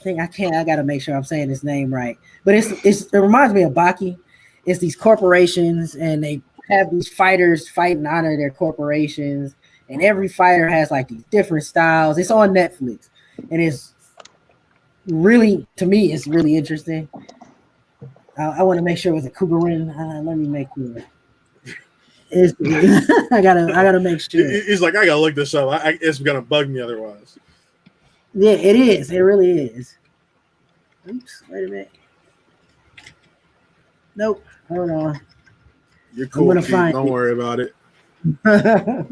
gotta make sure I'm saying his name right. But it reminds me of Baki. It's these corporations and they have these fighters fight in honor of their corporations, and every fighter has like these different styles. It's on Netflix, and it's really, to me, it's really interesting. I want to make sure it was a Kugarin. Let me make sure. I gotta make sure. He's like, I gotta look this up. It's gonna bug me otherwise. Yeah, it is. It really is. Oops, wait a minute. Nope. Hold on. You're cool. Don't worry about it. But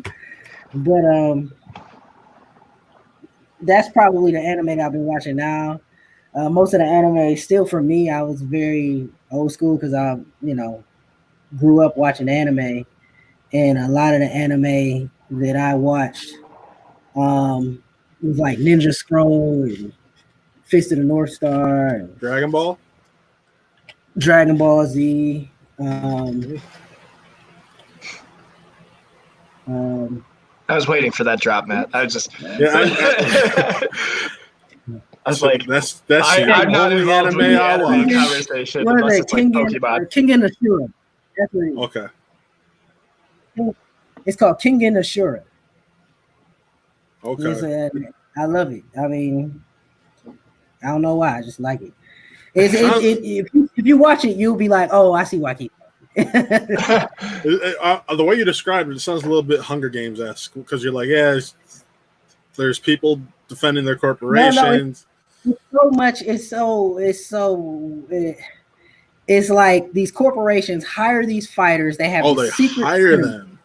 that's probably the anime that I've been watching now. Most of the anime, still for me, I was very old school because I, grew up watching anime, and a lot of the anime that I watched was like Ninja Scroll and Fist of the North Star, and Dragon Ball Z. I was waiting for that drop, Matt. I was just I was like, that's I'm not involved anime with the I anime watch. conversation What unless is it's it? like Pokemon. Kingen Ashura. That's what it is. Okay. It's called Kingen Ashura. Okay. I love it. I mean, I don't know why. I just like it. If you watch it, you'll be like, oh, I see why I keep. The way you described it sounds a little bit Hunger Games-esque because you're like, there's people defending their corporations. It's like these corporations hire these fighters. They have hire them.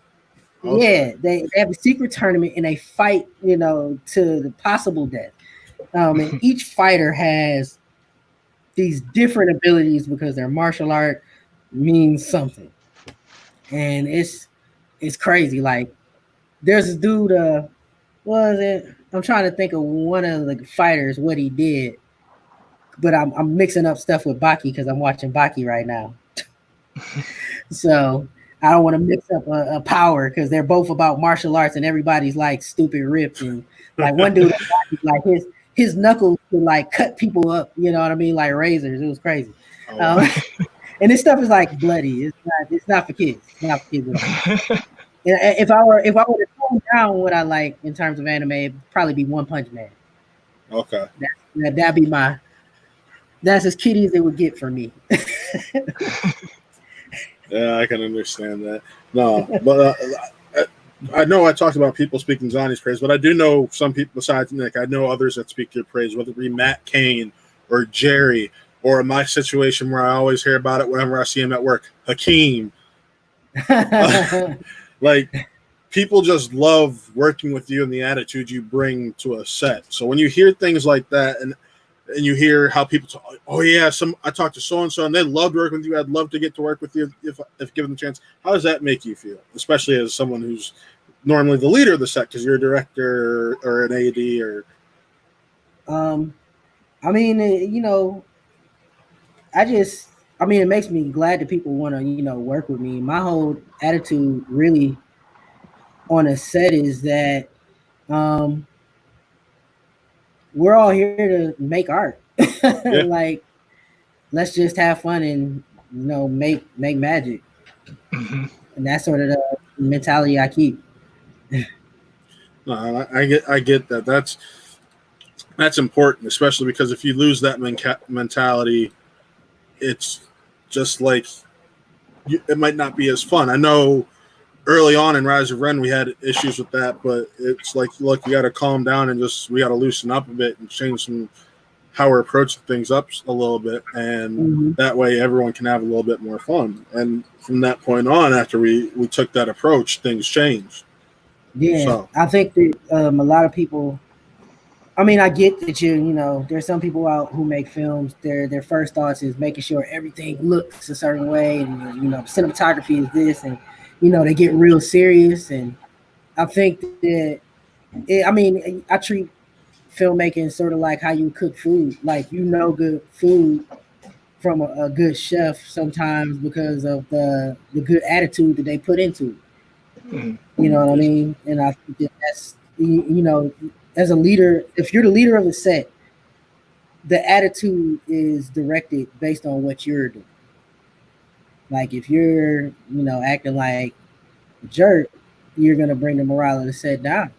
Okay. Yeah, they have a secret tournament and they fight, to the possible death. And each fighter has these different abilities because they're martial art means something, and it's crazy. Like there's this dude. What was it? I'm trying to think of one of the fighters what he did, but I'm mixing up stuff with Baki because I'm watching Baki right now. So I don't want to mix up a power because they're both about martial arts and everybody's like stupid ripped and like one dude like his knuckles could like cut people up, you know what I mean, like razors. It was crazy. Oh, wow. And this stuff is like bloody. It's not for kids. It's not for kids at all. If I were to tone down what I like in terms of anime, it'd probably be One Punch Man. Okay. That'd be that's as kiddie as it would get for me. Yeah, I can understand that. No, but I know I talked about people speaking Johnny's praise, but I do know some people besides Nick. I know others that speak your praise, whether it be Matt Kane or Jerry, or in my situation where I always hear about it whenever I see him at work, Hakeem. Like, people just love working with you and the attitude you bring to a set. So when you hear things like that and you hear how people talk, oh yeah, I talked to so and so and they loved working with you. I'd love to get to work with you if given the chance. How does that make you feel, especially as someone who's normally the leader of the set because you're a director or an AD or? I mean, you know, it makes me glad that people want to work with me. My whole attitude really on a set is that we're all here to make art. Yeah. Like, let's just have fun and make magic. Mm-hmm. And that's sort of the mentality I keep. No, I get that. That's important, especially because if you lose that mentality, it's just like it might not be as fun. I know early on in Rise of Ren we had issues with that, but it's like, look, you got to calm down and we got to loosen up a bit and change how we're approaching things up a little bit, and that way everyone can have a little bit more fun. And from that point on, after we took that approach, things changed. Yeah, so. I think that a lot of people. I mean, I get that there's some people out who make films. Their first thoughts is making sure everything looks a certain way, and cinematography is this, and they get real serious. And I think that I treat filmmaking sort of like how you cook food. Like, good food from a good chef sometimes because of the good attitude that they put into it. Mm-hmm. You know what I mean? And I think that's as a leader, if you're the leader of the set, the attitude is directed based on what you're doing. Like, if you're acting like a jerk, you're gonna bring the morale of the set down.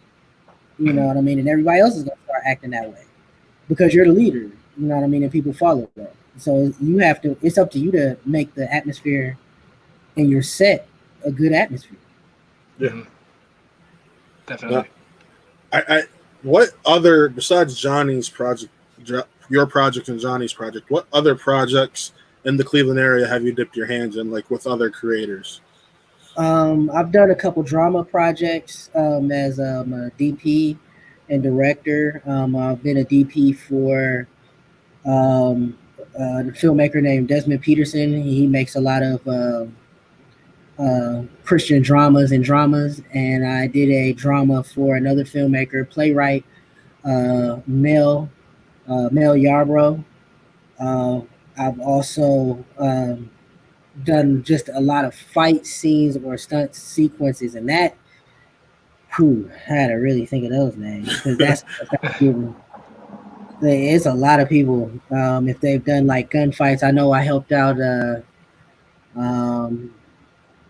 You know what I mean? And everybody else is gonna start acting that way because you're the leader. You know what I mean? And people follow that. So it's up to you to make the atmosphere in your set a good atmosphere. Yeah, definitely. What other, besides Johnny's project, your project and Johnny's project, what other projects in the Cleveland area have you dipped your hands in, like with other creators? I've done a couple drama projects as a DP and director. I've been a DP for a filmmaker named Desmond Peterson. He makes a lot of Christian dramas, and I did a drama for another filmmaker, playwright, Mel Yarbrough. I've also done just a lot of fight scenes or stunt sequences, and that, I had to really think of those names because it's a lot of people. If they've done like gunfights, I know I helped out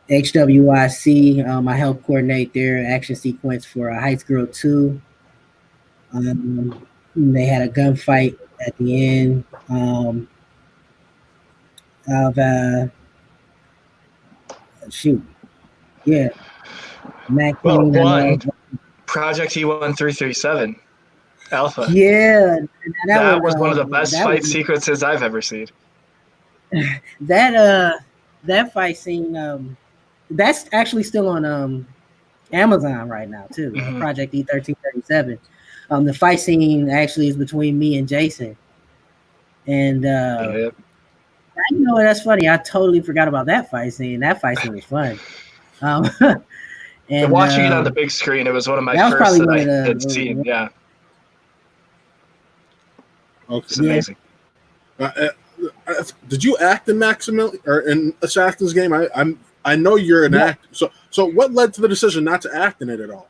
HWIC. I helped coordinate their action sequence for Heights Girl 2. They had a gunfight at the end of yeah. Project E1337 Alpha. Yeah, that was one of the best fight sequences I've ever seen. That fight scene, that's actually still on Amazon right now too. Project E1337. The fight scene actually is between me and Jason, and You know what? That's funny. I totally forgot about that fight scene. That fight scene was fun. And watching it on the big screen, it was one of my that was first probably that one I of the had seen. Yeah, it's Okay. amazing. Did you act in Maximilian or in Assassin's Game? I know you're an actor. So what led to the decision not to act in it at all?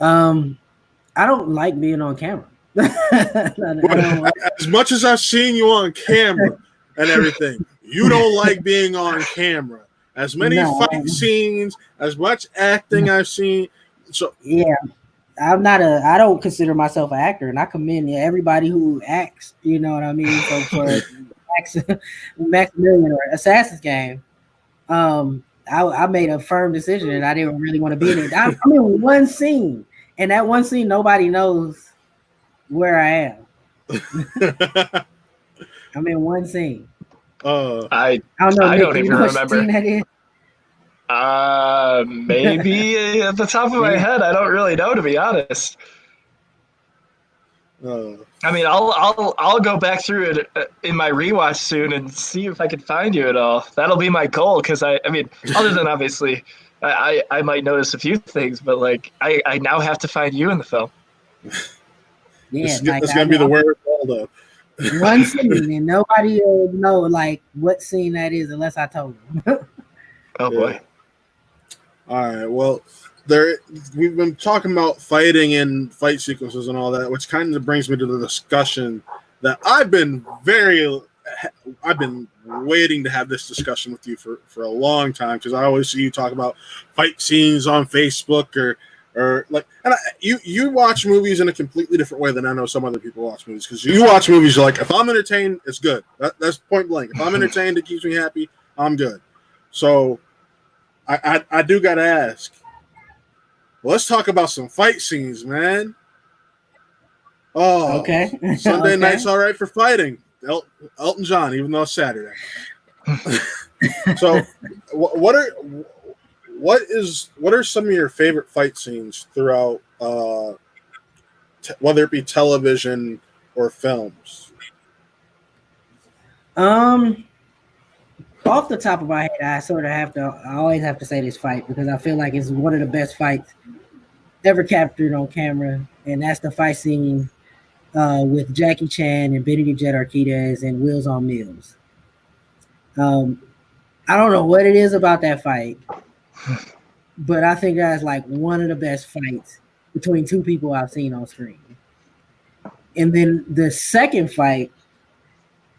I don't like being on camera. I don't like, As much as I've seen you on camera and everything, you don't like being on camera. As many fight scenes, as much acting I've seen. So yeah, I don't consider myself an actor, and I commend everybody who acts. You know what I mean? So for Maximilian or Assassin's Game, I made a firm decision, and I didn't really want to be in it. I'm in one scene, and that one scene, nobody knows where I am. I'm in one scene. I don't know. I Nick, don't even remember. What scene that is? Maybe at the top of my head, I don't really know, to be honest. I mean, I'll go back through it in my rewatch soon and see if I can find you at all. That'll be my goal, because I mean, other than obviously, I might notice a few things, but like I now have to find you in the film. Yeah, it's gonna be the word Waldo. One scene, and nobody will know like what scene that is unless I told them. Oh boy. All right. Well, we've been talking about fighting and fight sequences and all that, which kind of brings me to the discussion that I've been waiting to have this discussion with you for a long time, because I always see you talk about fight scenes on Facebook or like, and you watch movies in a completely different way than I know some other people watch movies, because you watch movies like, if I'm entertained, it's good. That's point blank. If I'm entertained, it keeps me happy, I'm good. So I do gotta ask. Let's talk about some fight scenes, man. Oh, okay. Sunday okay. night's all right for fighting. Elton John, even though it's Saturday. So, what are some of your favorite fight scenes throughout, whether it be television or films? Off the top of my head, I always have to say this fight, because I feel like it's one of the best fights ever captured on camera, and that's the fight scene with Jackie Chan and Benedict Jet Arquez and Wheels on Mills. I don't know what it is about that fight, but I think that's like one of the best fights between two people I've seen on screen. And then the second fight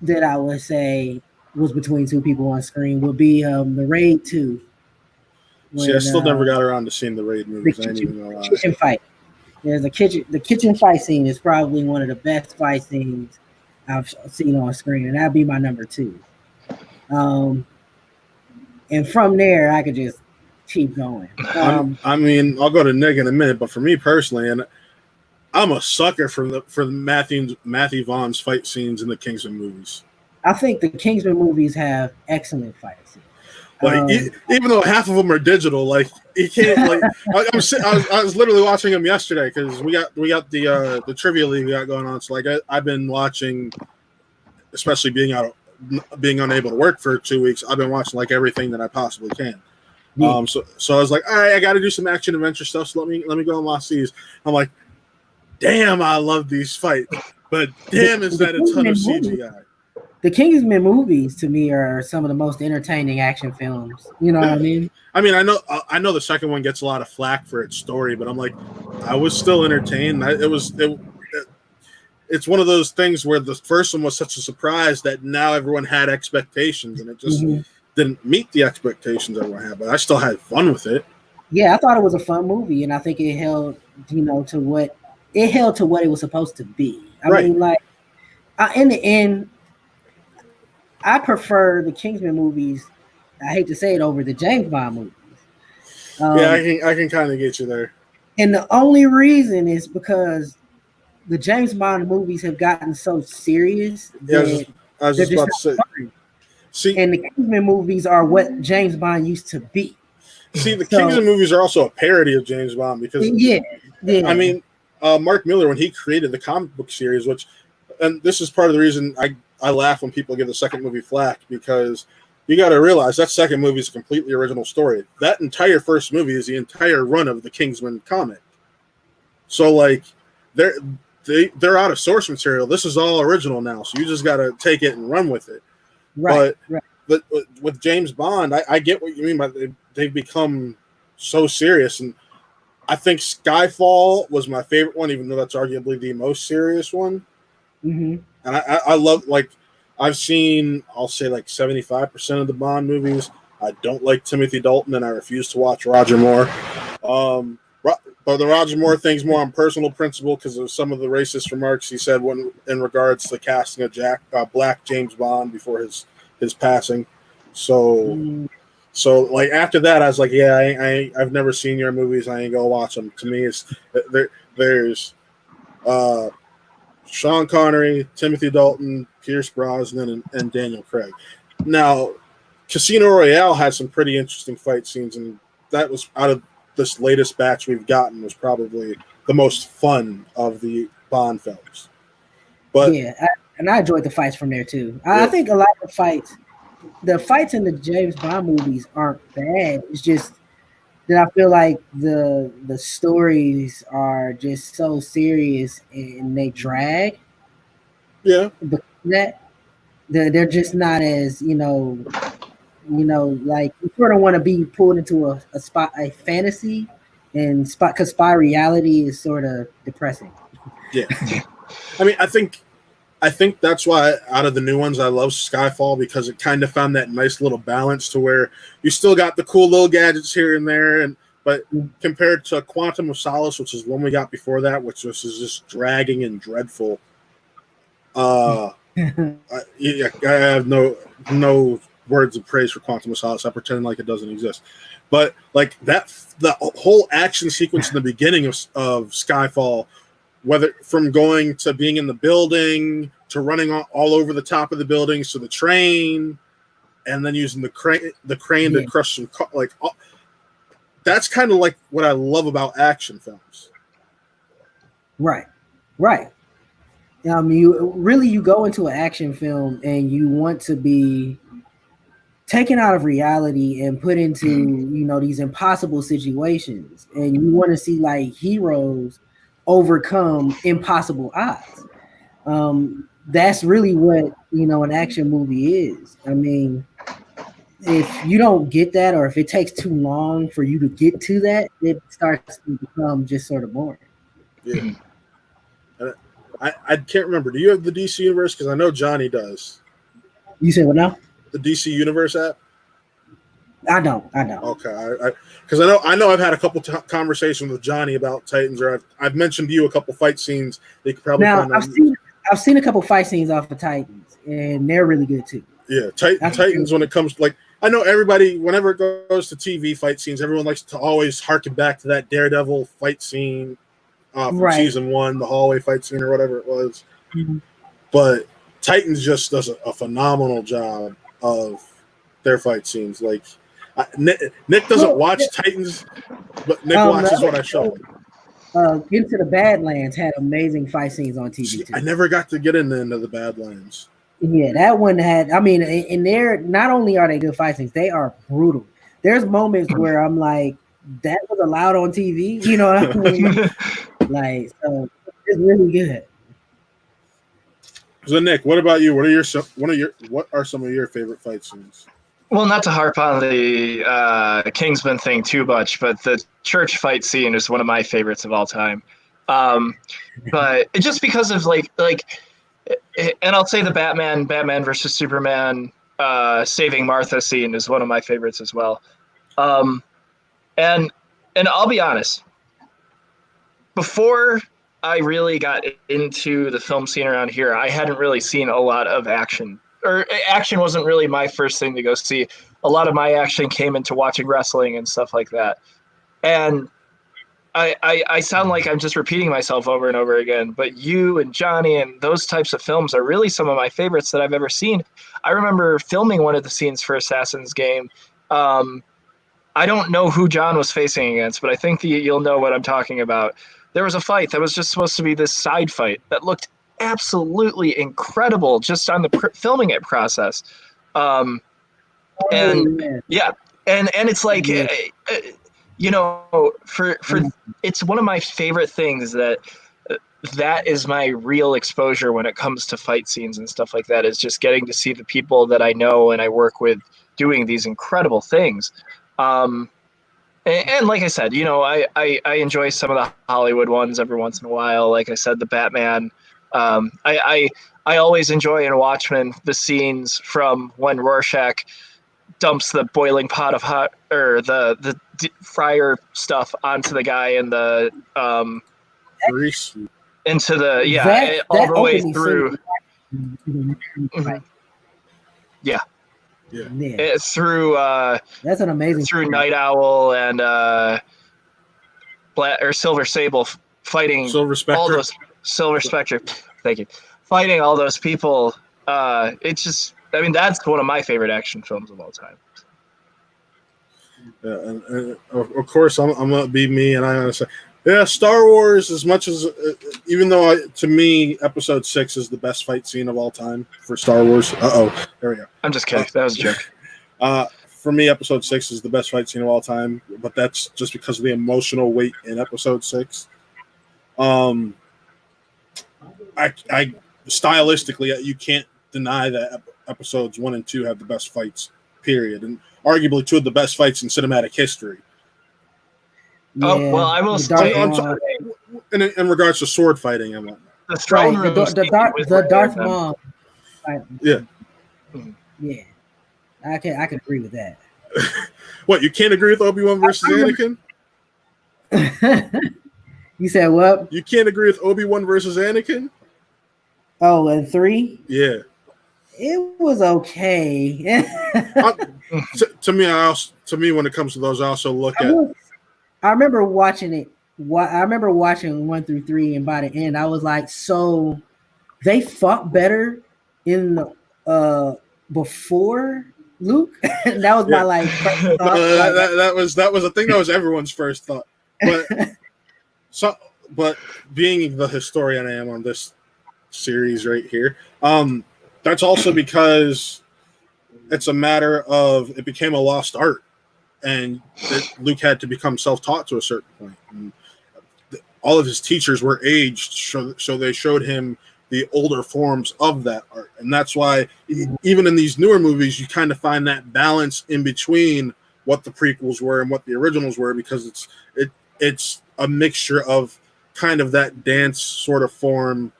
that I would say was between two people on screen would be the Raid 2. See, I still never got around to seeing the Raid movies. I ain't even gonna lie. Kitchen fight. There's the kitchen fight scene is probably one of the best fight scenes I've seen on screen, and that'd be my number 2. And from there, I could just keep going. I mean, I'll go to Nick in a minute, but for me personally, and I'm a sucker for Matthew Vaughn's fight scenes in the Kingsman movies. I think the Kingsman movies have excellent fight scenes. Like even though half of them are digital, like you can't. Like I was literally watching them yesterday, because we got the trivia league we got going on. So like I've been watching, especially being unable to work for 2 weeks. I've been watching like everything that I possibly can. Yeah. So I was like, all right, I got to do some action adventure stuff. So let me go and watch these. I'm like, damn, I love these fights, but damn, is that a ton of CGI? The Kingsman movies to me are some of the most entertaining action films. You know what I mean? I mean, I know the second one gets a lot of flack for its story, but I'm like, I was still entertained. It's one of those things where the first one was such a surprise that now everyone had expectations, and it just didn't meet the expectations everyone had. But I still had fun with it. Yeah, I thought it was a fun movie, and I think it held, to what it was supposed to be. I mean, like, in the end, I prefer the Kingsman movies. I hate to say it, over the James Bond movies. I can kind of get you there. And the only reason is because the James Bond movies have gotten so serious. Yeah, I was just about to say. See, and the Kingsman movies are what James Bond used to be. See, the Kingsman movies are also a parody of James Bond, because I mean, Mark Miller, when he created the comic book series, and this is part of the reason I laugh when people give the second movie flack because you got to realize that second movie is a completely original story. That entire first movie is the entire run of the Kingsman comic. So like they're out of source material. This is all original now, so you just got to take it and run with it. Right. But with James Bond, I get what you mean by they've become so serious, and I think Skyfall was my favorite one, even though that's arguably the most serious one. Mm-hmm. And I love, like, I've seen, I'll say like 75% of the Bond movies. I don't like Timothy Dalton, and I refuse to watch Roger Moore. But the Roger Moore thing's more on personal principle because of some of the racist remarks he said when in regards to casting a black James Bond before his passing. So like after that, I was like, yeah, I've never seen your movies. I ain't gonna watch them. To me, it's there's Sean Connery, Timothy Dalton, Pierce Brosnan, and Daniel Craig. Now, Casino Royale had some pretty interesting fight scenes, and that was out of this latest batch we've gotten was probably the most fun of the Bond films. But yeah, I enjoyed the fights from there too. I think a lot of the fights in the James Bond movies aren't bad. It's just that I feel like the stories are just so serious and they drag. yeah, Because of that they're just not as like you sort of want to be pulled into a fantasy and because spy reality is sort of depressing. yeah. I mean, I think that's why out of the new ones I love Skyfall, because it kind of found that nice little balance to where you still got the cool little gadgets here and there, but compared to Quantum of Solace, which is one we got before that, which was just dragging and dreadful. I have no words of praise for Quantum of Solace. I pretend like it doesn't exist. But like that, the whole action sequence in the beginning of Skyfall, whether from going to being in the building to running all over the top of the buildings to the train, and then using the crane to crush some that's kind of like what I love about action films. Right. You go into an action film and you want to be taken out of reality and put into these impossible situations, and you want to see like heroes overcome impossible odds. That's really what an action movie is. I mean, if you don't get that, or if it takes too long for you to get to that, it starts to become just sort of boring. Yeah. I can't remember. Do you have the DC Universe? Because I know Johnny does. You say what now? The DC Universe app? I don't. Okay, because I know I've had a couple conversations with Johnny about Titans, or I've mentioned to you a couple fight scenes. They could probably now find I've seen a couple fight scenes off of Titans, and they're really good too. Yeah, Titans. When it comes to, like, I know everybody, whenever it goes to TV fight scenes, everyone likes to always harken back to that Daredevil fight scene from season 1, the hallway fight scene or whatever it was. Mm-hmm. But Titans just does a phenomenal job of their fight scenes. Like, Nick doesn't watch Titans, but Nick watches what I show him. Into the Badlands had amazing fight scenes on TV too. I never got to get into the Badlands. Yeah, that one had. I mean, in there, not only are they good fight scenes, they are brutal. There's moments where I'm like, that was allowed on TV. You know what I mean? Like, so it's really good. So Nick, what about you? What are some of your favorite fight scenes? Well, not to harp on the Kingsman thing too much, but the church fight scene is one of my favorites of all time. But just because of like, and I'll say the Batman versus Superman saving Martha scene is one of my favorites as well. And I'll be honest, before I really got into the film scene around here, I hadn't really seen a lot of action. Or action wasn't really my first thing to go see. A lot of my action came into watching wrestling and stuff like that. And I sound like I'm just repeating myself over and over again, but you and Johnny and those types of films are really some of my favorites that I've ever seen. I remember filming one of the scenes for Assassin's Game. I don't know who John was facing against, but I think you'll know what I'm talking about. There was a fight that was just supposed to be this side fight that looked absolutely incredible just on the filming it process. And yeah. and it's like, Yeah. you know, for it's one of my favorite things that is my real exposure when it comes to fight scenes and stuff like that, is just getting to see the people that I know and I work with doing these incredible things. And like I said, you know, I enjoy some of the Hollywood ones every once in a while. Like I said, the Batman. I always enjoy in Watchmen the scenes from when Rorschach dumps the boiling pot of hot, or the fryer stuff onto the guy in the Grease. into the all That the way opening through. scene. Mhm. Yeah, Yeah. Yeah, through that's an amazing through scene. Night Owl and Silver Sable fighting Silver Spectre. all those Silver Spectre. Thank you. Fighting all those people. It's just, I mean, that's one of my favorite action films of all time. Yeah, and of course, I'm gonna be me, and I'm gonna say, yeah, Star Wars. As much as, even though to me, Episode 6 is the best fight scene of all time for Star Wars. There we go. I'm just kidding. That was a joke. For me, Episode 6 is the best fight scene of all time, but that's just because of the emotional weight in Episode 6. I stylistically, you can't deny that Episodes 1 and 2 have the best fights, period, and arguably two of the best fights in cinematic history. Yeah, Oh, well, I will say, in regards to sword fighting and whatnot. The throne room the Darth Maul. Yeah. Yeah, I can agree with that. What, you can't agree with Obi-Wan versus Anakin? You said what? You can't agree with Obi-Wan versus Anakin? Oh, and 3? Yeah. It was okay. To me, when it comes to those, I also look at. I remember watching it. I remember watching 1 through 3, and by the end, I was like, so they fought better in the before Luke. That was my like. That was a thing. That was everyone's first thought. But being the historian I am on this series right here, that's also because it's a matter of, it became a lost art, and Luke had to become self-taught to a certain point. And all of his teachers were aged, so they showed him the older forms of that art, and that's why even in these newer movies, you kind of find that balance in between what the prequels were and what the originals were, because it's a mixture of kind of that dance sort of form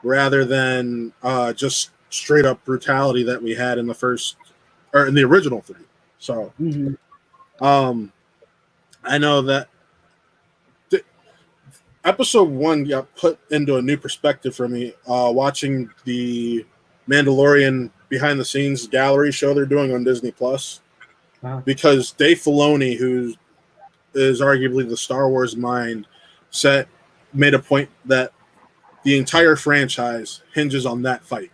rather than just straight up brutality that we had in the first, or in the original 3. So, I know that Episode 1 got put into a new perspective for me watching the Mandalorian behind the scenes gallery show they're doing on Disney Plus. Wow. Because Dave Filoni, who is arguably the Star Wars mind, made a point that the entire franchise hinges on that fight.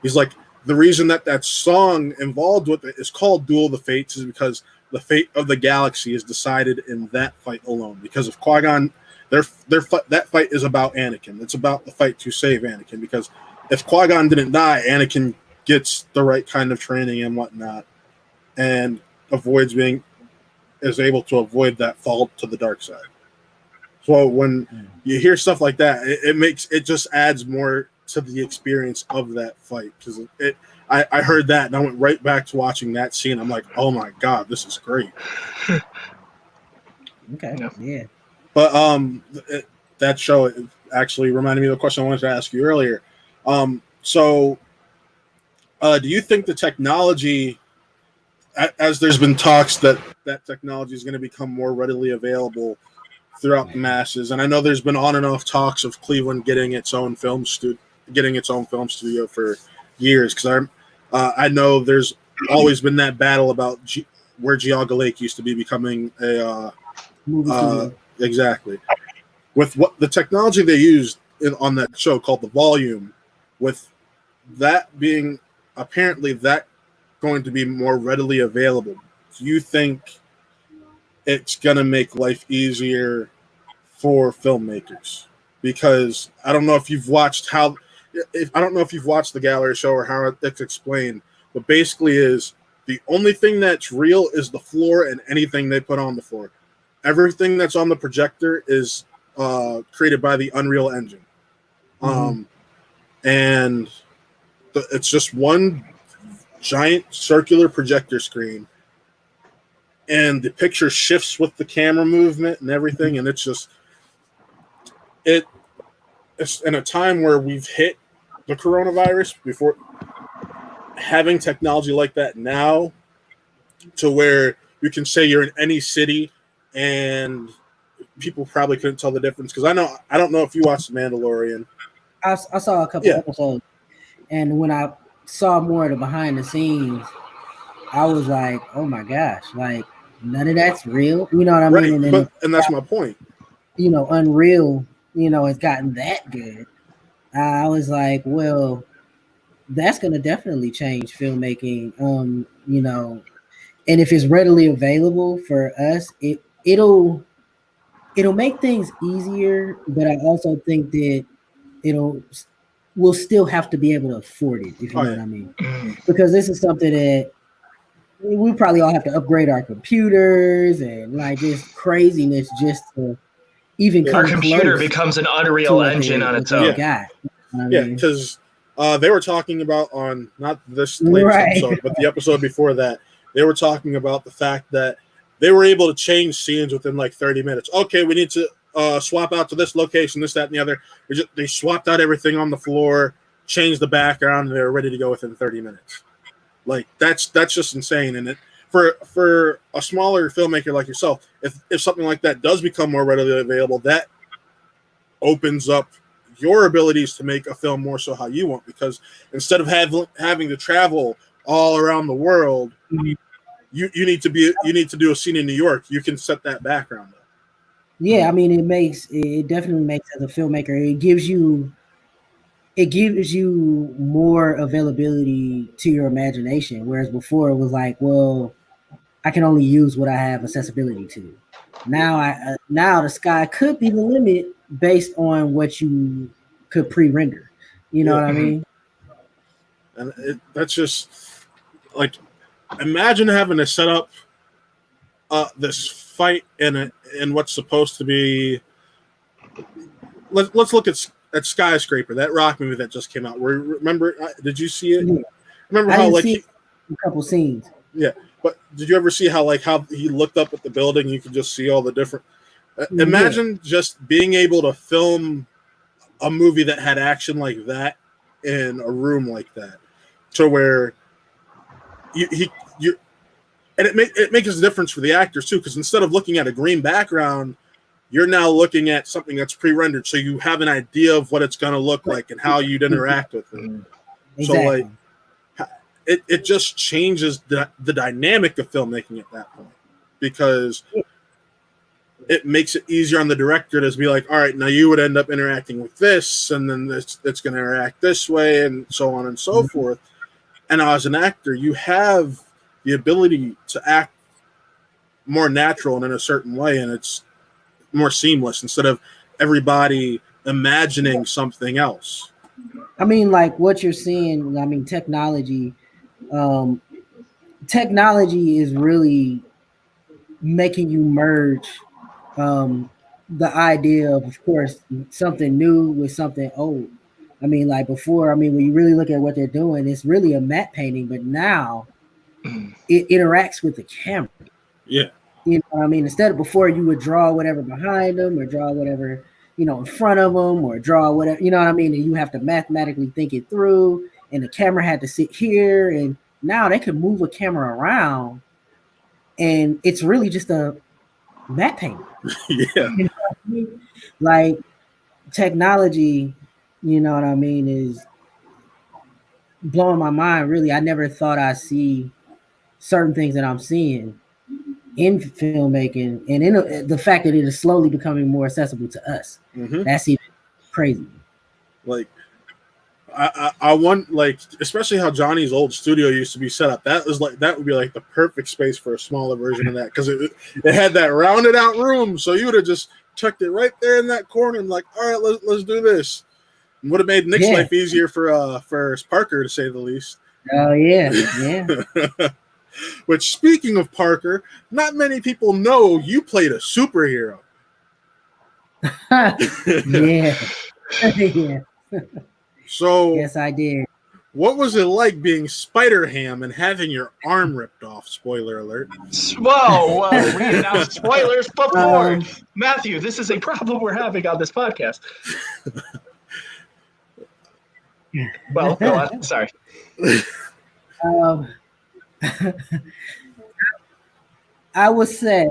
He's like, the reason that song involved with it is called Duel of the Fates is because the fate of the galaxy is decided in that fight alone. Because of Qui-Gon, that fight is about Anakin. It's about the fight to save Anakin. Because if Qui-Gon didn't die, Anakin gets the right kind of training and whatnot, and is able to avoid that fall to the dark side. So when you hear stuff like that, it just adds more to the experience of that fight. Because I heard that and I went right back to watching that scene. I'm like, oh my god, this is great. Okay, yeah. But that show actually reminded me of the question I wanted to ask you earlier. So do you think the technology, as there's been talks that technology is going to become more readily available throughout the masses, and I know there's been on and off talks of Cleveland getting its own film studio for years, because I know there's always been that battle about where Geauga Lake used to be becoming a exactly, with what the technology they used on that show called The Volume, with that being apparently that going to be more readily available. Do you think it's going to make life easier for filmmakers? because I don't know if you've watched the gallery show or how it's explained, but basically is the only thing that's real is the floor and anything they put on the floor. Everything that's on the projector is created by the Unreal Engine. And it's just one giant circular projector screen, and the picture shifts with the camera movement and everything, and it's in a time where we've hit the coronavirus before, having technology like that now to where you can say you're in any city and people probably couldn't tell the difference. Because I don't know if you watched The Mandalorian. I saw a couple episodes, and when I saw more of the behind the scenes, I was like, oh my gosh, like none of that's real. You know what I mean? And that's my point. Unreal, has gotten that good. I was like, well, that's going to definitely change filmmaking. And if it's readily available for us, it'll make things easier. But I also think that we'll still have to be able to afford it, if you know what I mean. Because this is something that we probably all have to upgrade our computers and like just craziness just to even come our computer close becomes an Unreal Engine on its own. Because they were talking about on not this latest episode, but the episode before that, they were talking about the fact that they were able to change scenes within like 30 minutes. Okay, we need to swap out to this location, this, that, and the other. They swapped out everything on the floor, changed the background, and they were ready to go within 30 minutes. Like that's just insane. And for a smaller filmmaker like yourself, if something like that does become more readily available, that opens up your abilities to make a film more so how you want. Because instead of having to travel all around the world, you need to do a scene in New York. You can set that background up. Yeah, I mean, it definitely makes, as a filmmaker, it gives you more availability to your imagination. Whereas before it was like, well, I can only use what I have accessibility to. Now now the sky could be the limit based on what you could pre-render. You know what I mean? And that's just like, imagine having to set up this fight in what's supposed to be. Let's look at Skyscraper, that rock movie that just came out. Remember? Did you see it? Yeah. Remember how like a couple scenes? Yeah, but did you ever see how he looked up at the building? You could just see all the different. Imagine just being able to film a movie that had action like that in a room like that, to where you and it makes a difference for the actors too, because instead of looking at a green background, you're now looking at something that's pre-rendered, so you have an idea of what it's going to look like and how you'd interact with it. Exactly. So like, it just changes the dynamic of filmmaking at that point, because it makes it easier on the director to be like, all right, now you would end up interacting with this, and then it's going to interact this way, and so on and so forth. And now as an actor, you have the ability to act more natural and in a certain way, and it's more seamless instead of everybody imagining something else. I mean, like what you're seeing, I mean, technology is really making you merge the idea of course, something new with something old. I mean, like before, I mean, when you really look at what they're doing, it's really a matte painting, but now it interacts with the camera. Yeah. You know what I mean? Instead of before, you would draw whatever behind them or draw whatever, in front of them, or draw whatever, you know what I mean? And you have to mathematically think it through, and the camera had to sit here. And now they can move a camera around, and it's really just a matte painting. Yeah. You know what I mean? Like technology, you know what I mean, is blowing my mind. Really, I never thought I'd see certain things that I'm seeing in filmmaking, and in the fact that it is slowly becoming more accessible to us. That's even crazy. Like I want, like, especially how Johnny's old studio used to be set up. That would be like the perfect space for a smaller version of that, because it had that rounded out room, so you would have just tucked it right there in that corner. I'm like, all right, let's do this. Would have made Nick's life easier for Parker, to say the least. Oh yeah. Which, speaking of Parker, not many people know you played a superhero. Yeah. Yeah. So yes, I did. what was it like being Spider-Ham and having your arm ripped off? Spoiler alert. Whoa, we announced spoilers before. Matthew, this is a problem we're having on this podcast. Well, go on. Sorry. I would say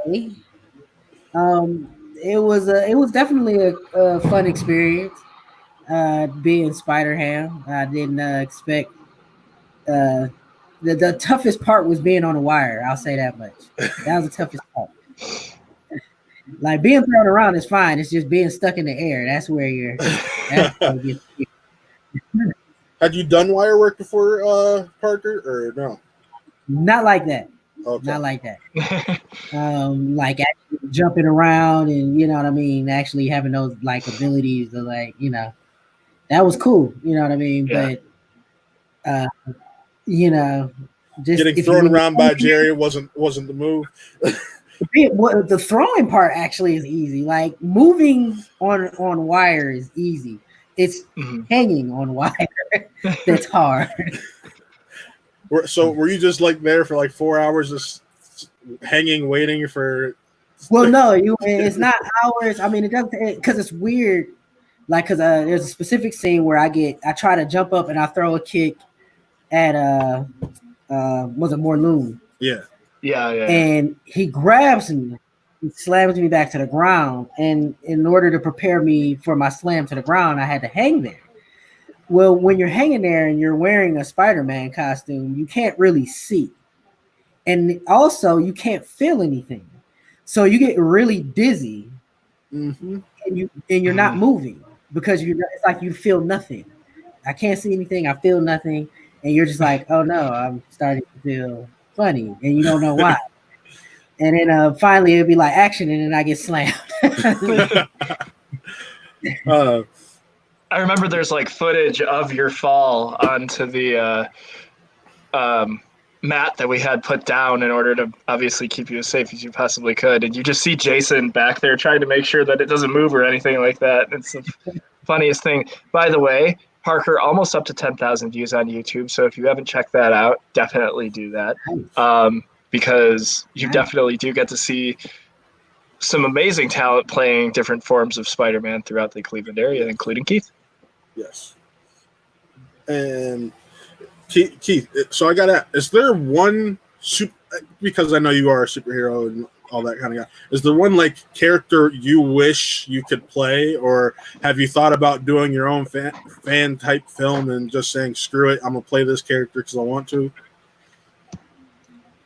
it was definitely a fun experience being Spider-Ham. I didn't expect the toughest part was being on the wire. I'll say that much. That was the toughest part. Like being thrown around is fine. It's just being stuck in the air. That's where you're. Had you done wire work before, Parker, or no? Not like that. Okay. Not like that. Like actually jumping around and you know what I mean. Actually having those like abilities to like that was cool. You know what I mean. Yeah. But just getting thrown around by Jerry wasn't the move. The throwing part actually is easy. Like moving on wire is easy. It's hanging on wire that's hard. So were you just like there for like 4 hours, just hanging, waiting for? Well, no, it's not hours. I mean, it doesn't because it's weird. Like, because there's a specific scene where I try to jump up and I throw a kick at was it Morloon? Yeah. And he grabs me, he slams me back to the ground, and in order to prepare me for my slam to the ground, I had to hang there. Well, when you're hanging there and you're wearing a Spider-Man costume, you can't really see, and also you can't feel anything, so you get really dizzy, and you're not moving because it's like you feel nothing. I can't see anything, I feel nothing, and you're just like, oh no, I'm starting to feel funny, and you don't know why. And then finally it'll be like action, and then I get slammed. I remember there's like footage of your fall onto the mat that we had put down in order to obviously keep you as safe as you possibly could. And you just see Jason back there trying to make sure that it doesn't move or anything like that. It's the funniest thing. By the way, Parker, almost up to 10,000 views on YouTube. So if you haven't checked that out, definitely do that. Because you definitely do get to see some amazing talent playing different forms of Spider-Man throughout the Cleveland area, including Keith. Yes. And Keith, so I got to ask, is there one because I know you are a superhero and all that kind of guy, is there one like character you wish you could play, or have you thought about doing your own fan type film and just saying, screw it, I'm going to play this character because I want to?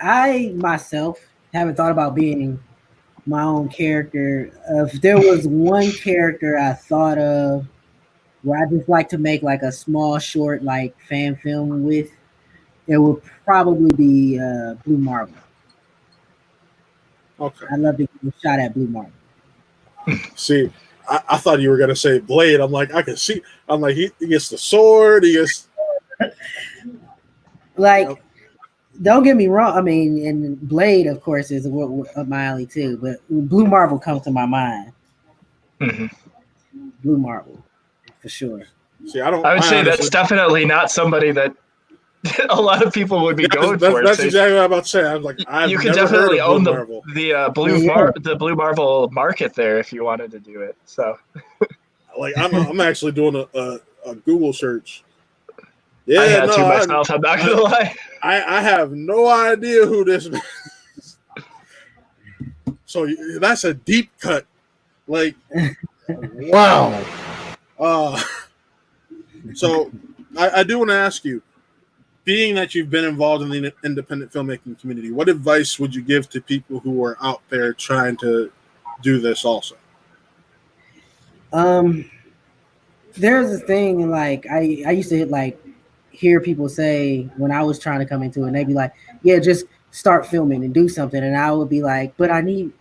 I myself haven't thought about being my own character. If there was one character I thought of where I just like to make like a small short like fan film with, it would probably be Blue Marvel. Okay. I'd love to get a shot at Blue Marvel. See, I thought you were gonna say Blade. I'm like, I can see. I'm like, he gets the sword. He gets like. Don't get me wrong. I mean, and Blade, of course, is up my alley too. But Blue Marvel comes to my mind. Blue Marvel, for sure. See, I would say that's definitely not somebody that a lot of people would be going for. That's exactly what I'm about to say. I was like, you could definitely own the Blue Marvel market there if you wanted to do it. So, like, I'm actually doing a Google search. Yeah, I had to myself. I'm not gonna lie. I have no idea who this is. So that's a deep cut. Like, wow. So I do want to ask you, being that you've been involved in the independent filmmaking community, what advice would you give to people who are out there trying to do this also? There's a thing, like, I used to hear people say when I was trying to come into it, and they'd be like, yeah, just start filming and do something. And I would be like, but I need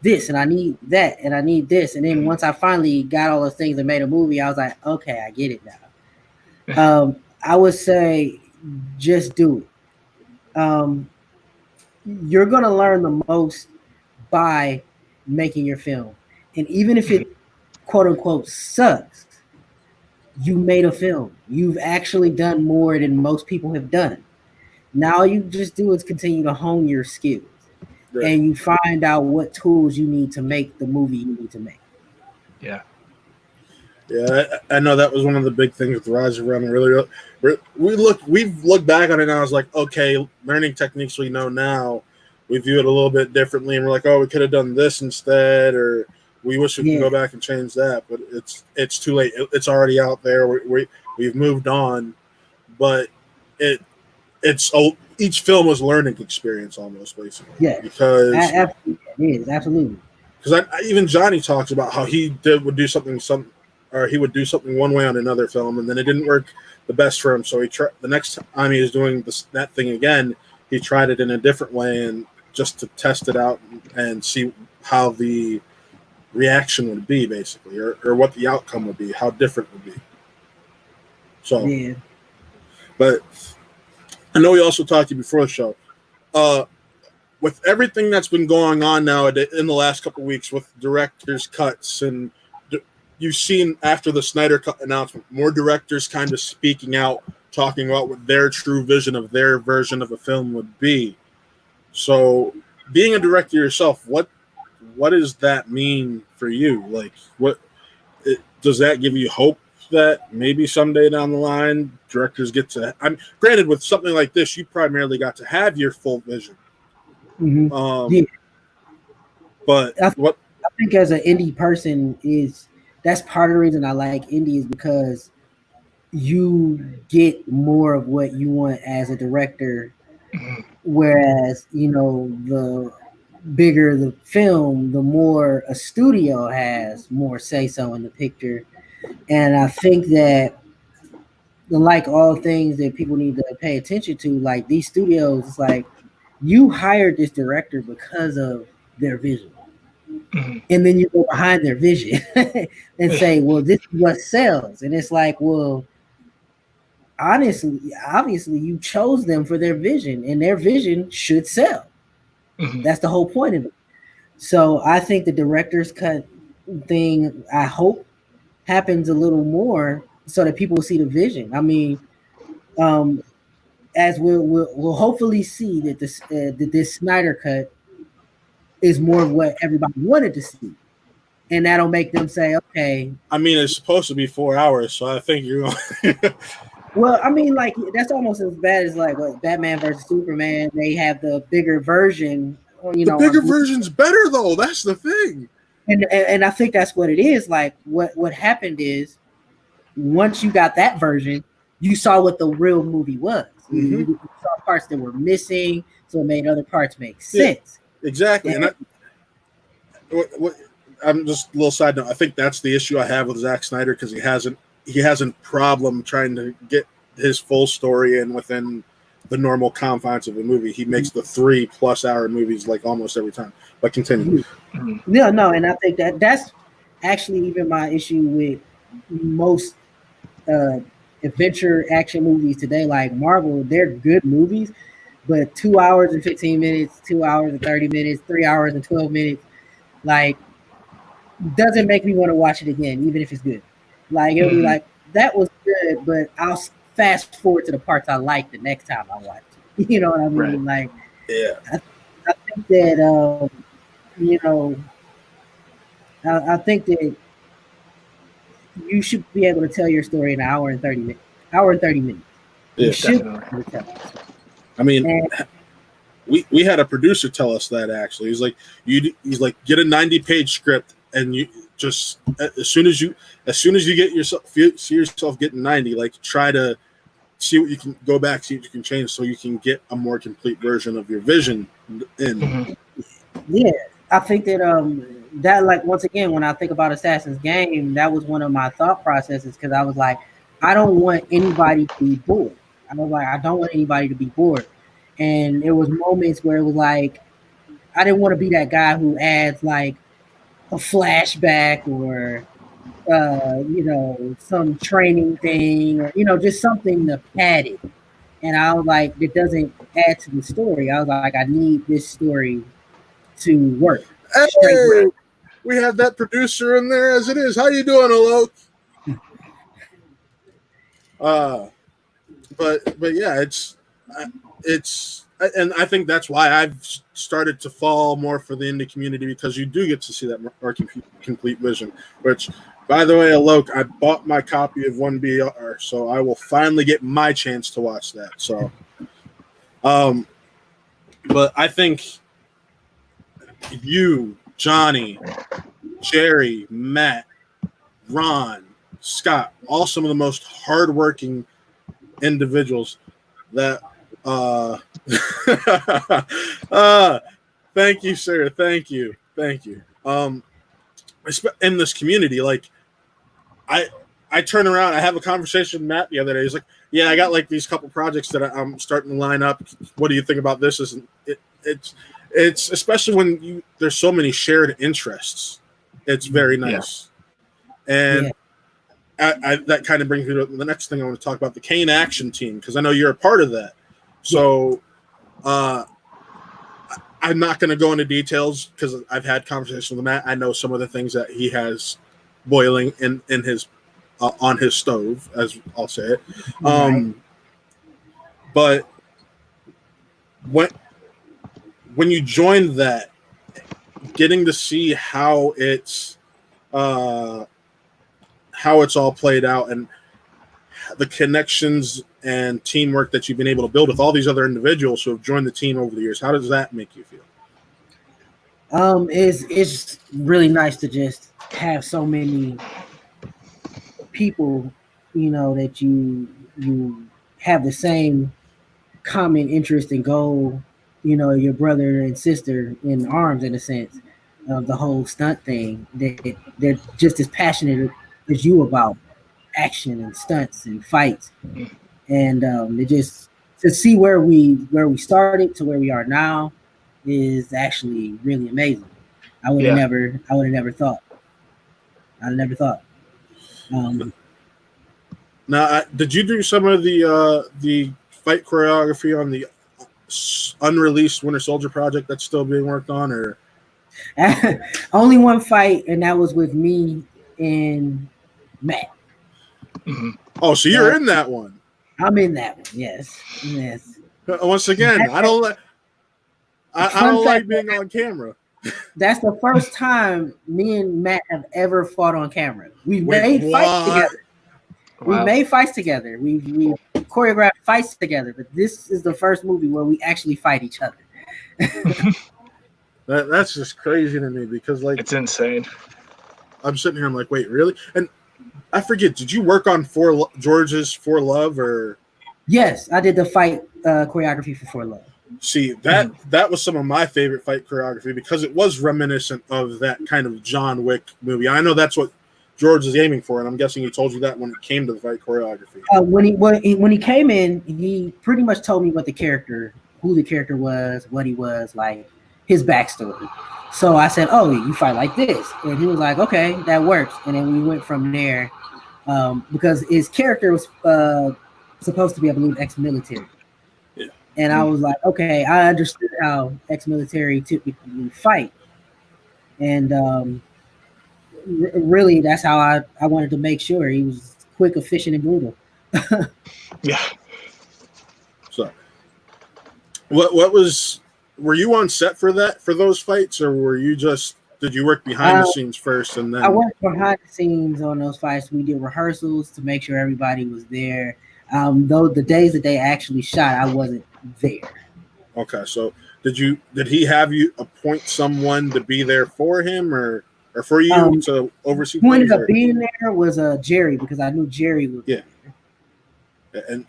this and I need that and I need this. And then once I finally got all those things and made a movie, I was like, okay, I get it now. I would say just do it. You're gonna learn the most by making your film. And even if it quote unquote sucks, you made a film. You've actually done more than most people have done. Now all you just do is continue to hone your skills. Right. And you find out what tools you need to make the movie you need to make. Yeah. Yeah, I know that was one of the big things with Rise of Realm. Really, we've looked back on it now. I was like, okay, learning techniques we know now, we view it a little bit differently, and we're like, oh, we could have done this instead, or we wish we could go back and change that. But it's too late. It's already out there. We've moved on, but it's each film was a learning experience almost, basically. Yeah, because absolutely, it is absolutely. Because even Johnny talks about how he would do something one way on another film, and then it didn't work the best for him. So the next time he was doing that thing again, he tried it in a different way, and just to test it out and see how the reaction would be, basically, or what the outcome would be, how different it would be. So, yeah. But I know we also talked to you before the show. With everything that's been going on now in the last couple of weeks with directors' cuts, and you've seen after the Snyder Cut announcement, more directors kind of speaking out, talking about what their true vision of their version of a film would be. So, being a director yourself, what does that mean for you? Like, does that give you hope that maybe someday down the line, directors get to? Granted, with something like this, you primarily got to have your full vision. Mm-hmm. Yeah. But I think as an indie person that's part of the reason I like indie is because you get more of what you want as a director, whereas the bigger the film, the more a studio has more say so in the picture. And I think that, like all things that people need to pay attention to, like these studios, it's like you hired this director because of their vision. And then you go behind their vision and say, well, this is what sells. And it's like, well, obviously you chose them for their vision, and their vision should sell. That's the whole point of it. So I think the director's cut thing, I hope, happens a little more so that people will see the vision. I mean, as we'll hopefully see that this Snyder Cut is more of what everybody wanted to see, and that'll make them say, okay. I mean, it's supposed to be 4 hours, so I think you're going. Well, I mean, like that's almost as bad as like Batman versus Superman. They have the bigger version. The bigger version's better, though. That's the thing. And I think that's what it is. Like what happened is, once you got that version, you saw what the real movie was. Mm-hmm. You saw parts that were missing, so it made other parts make sense. Yeah, exactly. And I'm just a little side note. I think that's the issue I have with Zack Snyder, because he has a problem trying to get his full story in within the normal confines of a movie. He makes the 3+ hour movies like almost every time. But continue. No, and I think that's actually even my issue with most adventure action movies today. Like Marvel, they're good movies, but 2 hours and 15 minutes, 2 hours and 30 minutes, 3 hours and 12 minutes, like doesn't make me want to watch it again, even if it's good. Like it'll be like, that was good, but I'll fast forward to the parts I like the next time I watch it. You know what I mean? Right. Like, yeah, I think that I think that you should be able to tell your story in an hour and 30 minutes. Yeah, you should be able to tell it. I mean, we had a producer tell us that actually. He's like, get a 90-page script, and you just as soon as you see yourself getting 90, like try to see what you can go back, see what you can change, so you can get a more complete version of your vision in. Yeah, I think that like once again, when I think about Assassin's Game, that was one of my thought processes, because I was like, I don't want anybody to be bored. I don't want anybody to be bored. And there was moments where it was like, I didn't want to be that guy who adds like a flashback or some training thing or just something to pad it. And I was like, it doesn't add to the story. I was like, I need this story to work. Straight Hey, work. we have that producer in there as it is. How you doing, Alok? But yeah, it's and I think that's why I've started to fall more for the indie community, because you do get to see that more complete vision. Which, by the way, Alok, I bought my copy of 1BR, so I will finally get my chance to watch that. So, but I think you, Johnny, Jerry, Matt, Ron, Scott, all some of the most hardworking individuals that thank you, sir. Thank you. In this community, like I turn around, I have a conversation with Matt the other day. He's like, yeah, I got like these couple projects that I'm starting to line up. What do you think about this? It's especially when there's so many shared interests. It's very nice. Yeah. And that kind of brings me to the next thing I want to talk about, the Kane Action Team, because I know you're a part of that. So I'm not going to go into details because I've had conversations with Matt. I know some of the things that he has boiling in his on his stove, as I'll say it. But when you joined that, getting to see how it's all played out and the connections and teamwork that you've been able to build with all these other individuals who have joined the team over the years, how does that make you feel? It's really nice to just have so many people, that you have the same common interest and goal, your brother and sister in arms, in a sense, of the whole stunt thing. They're just as passionate as you about action and stunts and fights, and it just to see where we started to where we are now is actually really amazing. I would have never thought. Now, did you do some of the fight choreography on the unreleased Winter Soldier project that's still being worked on, or only one fight, and that was with me and Matt. Mm-hmm. Oh, so you're in that one? I'm in that one. Yes. Once again, I don't like being on camera. That's the first time me and Matt have ever fought on camera. We've made fights together. Wow. We've made fights together. We've choreographed fights together, but this is the first movie where we actually fight each other. That's just crazy to me, because like it's insane. I'm sitting here, I'm like, wait, really? And I forget, did you work on George's For Love, or? Yes, I did the fight choreography for For Love. See, that was some of my favorite fight choreography, because it was reminiscent of that kind of John Wick movie. I know that's what George is aiming for, and I'm guessing he told you that when it came to the fight choreography. When he came in, he pretty much told me who the character was, what he was, like his backstory. So I said, "Oh, you fight like this," and he was like, "Okay, that works." And then we went from there, because his character was supposed to be, I believe, ex-military. Yeah. And I was like, okay, I understood how ex-military typically fight, and really, that's how I wanted to make sure he was quick, efficient, and brutal. Yeah. So, were you on set for those fights, or did you work behind the scenes first and then? I worked behind the scenes on those fights. We did rehearsals to make sure everybody was there. Though the days that they actually shot, I wasn't there. Okay, so did he have you appoint someone to be there for him, or for you to oversee? Who ended up being there was Jerry, because I knew Jerry would. Yeah. And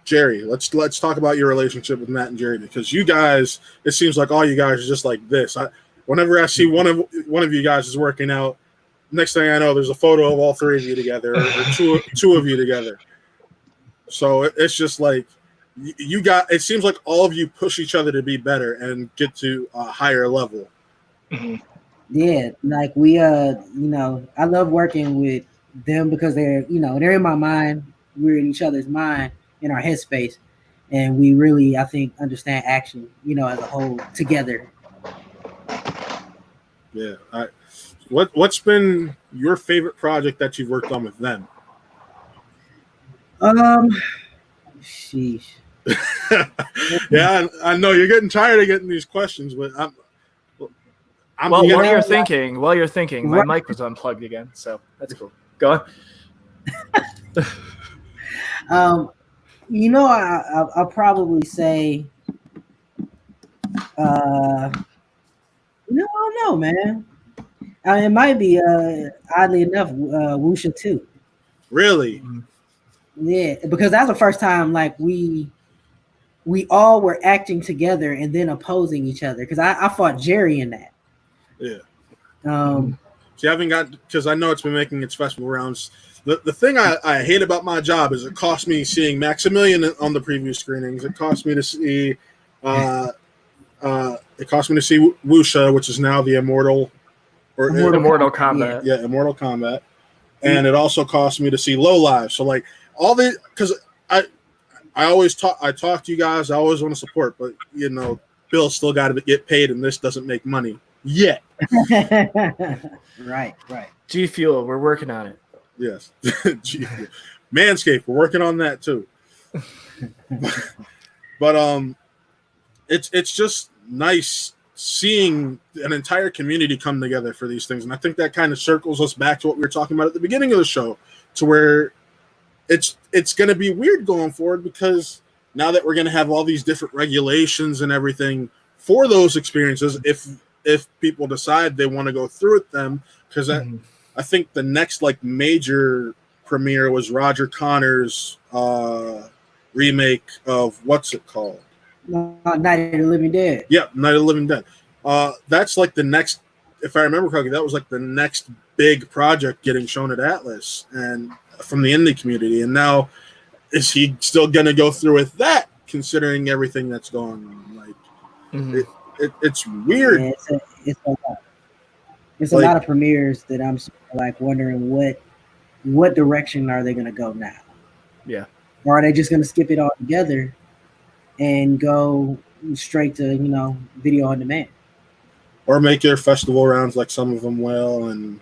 Jerry, let's talk about your relationship with Matt and Jerry, because you guys, it seems like all you guys are just like this. Whenever I see one of you guys is working out, next thing I know, there's a photo of all three of you together, or two of you together. So it's just like you got. It seems like all of you push each other to be better and get to a higher level. Yeah, like we you know, I love working with them because they're, you know, they're in my mind, we're in each other's mind, in our headspace, and we really, I think, understand action, you know, as a whole together. Yeah. What's been your favorite project that you've worked on with them? Sheesh. Yeah, I know you're getting tired of getting these questions, but I'm Well, you while gotta- you're thinking, my Right. mic was unplugged again, so that's cool. Go on. You know, I'll probably say, no, I don't know, man. It might be, oddly enough, Wusha too. really. Yeah, because that's the first time like we all were acting together and then opposing each other. Because I fought Jerry in that. Yeah. See, I haven't got, because I know it's been making its festival rounds. The thing I hate about my job is it cost me seeing Maximilian on the preview screenings. It cost me to see Wusha, which is now the Immortal Immortal Kombat. Yeah, Immortal Kombat. And it also cost me to see Low Live. So like all the, because I always talk to you guys, I always want to support, but you know, bills still got to get paid, and this doesn't make money yet. right. G Fuel, we're working on it. Yes. Manscaped, we're working on that too. But it's just nice seeing an entire community come together for these things. And I think that kind of circles us back to what we were talking about at the beginning of the show, to where it's going to be weird going forward, because now that we're going to have all these different regulations and everything for those experiences, if people decide they want to go through with them, because I think the next like major premiere was Roger Connor's remake of, what's it called? Night of the Living Dead. Yep, Night of the Living Dead. That's like the next, if I remember correctly, that was like the next big project getting shown at Atlas and from the indie community. And now, is he still going to go through with that, considering everything that's going on? Like, it's weird. Yeah, it's a lot. It's a lot of premieres that I'm like wondering what direction are they going to go now? Yeah. Or are they just going to skip it all together and go straight to, you know, video on demand? Or make their festival rounds like some of them will. And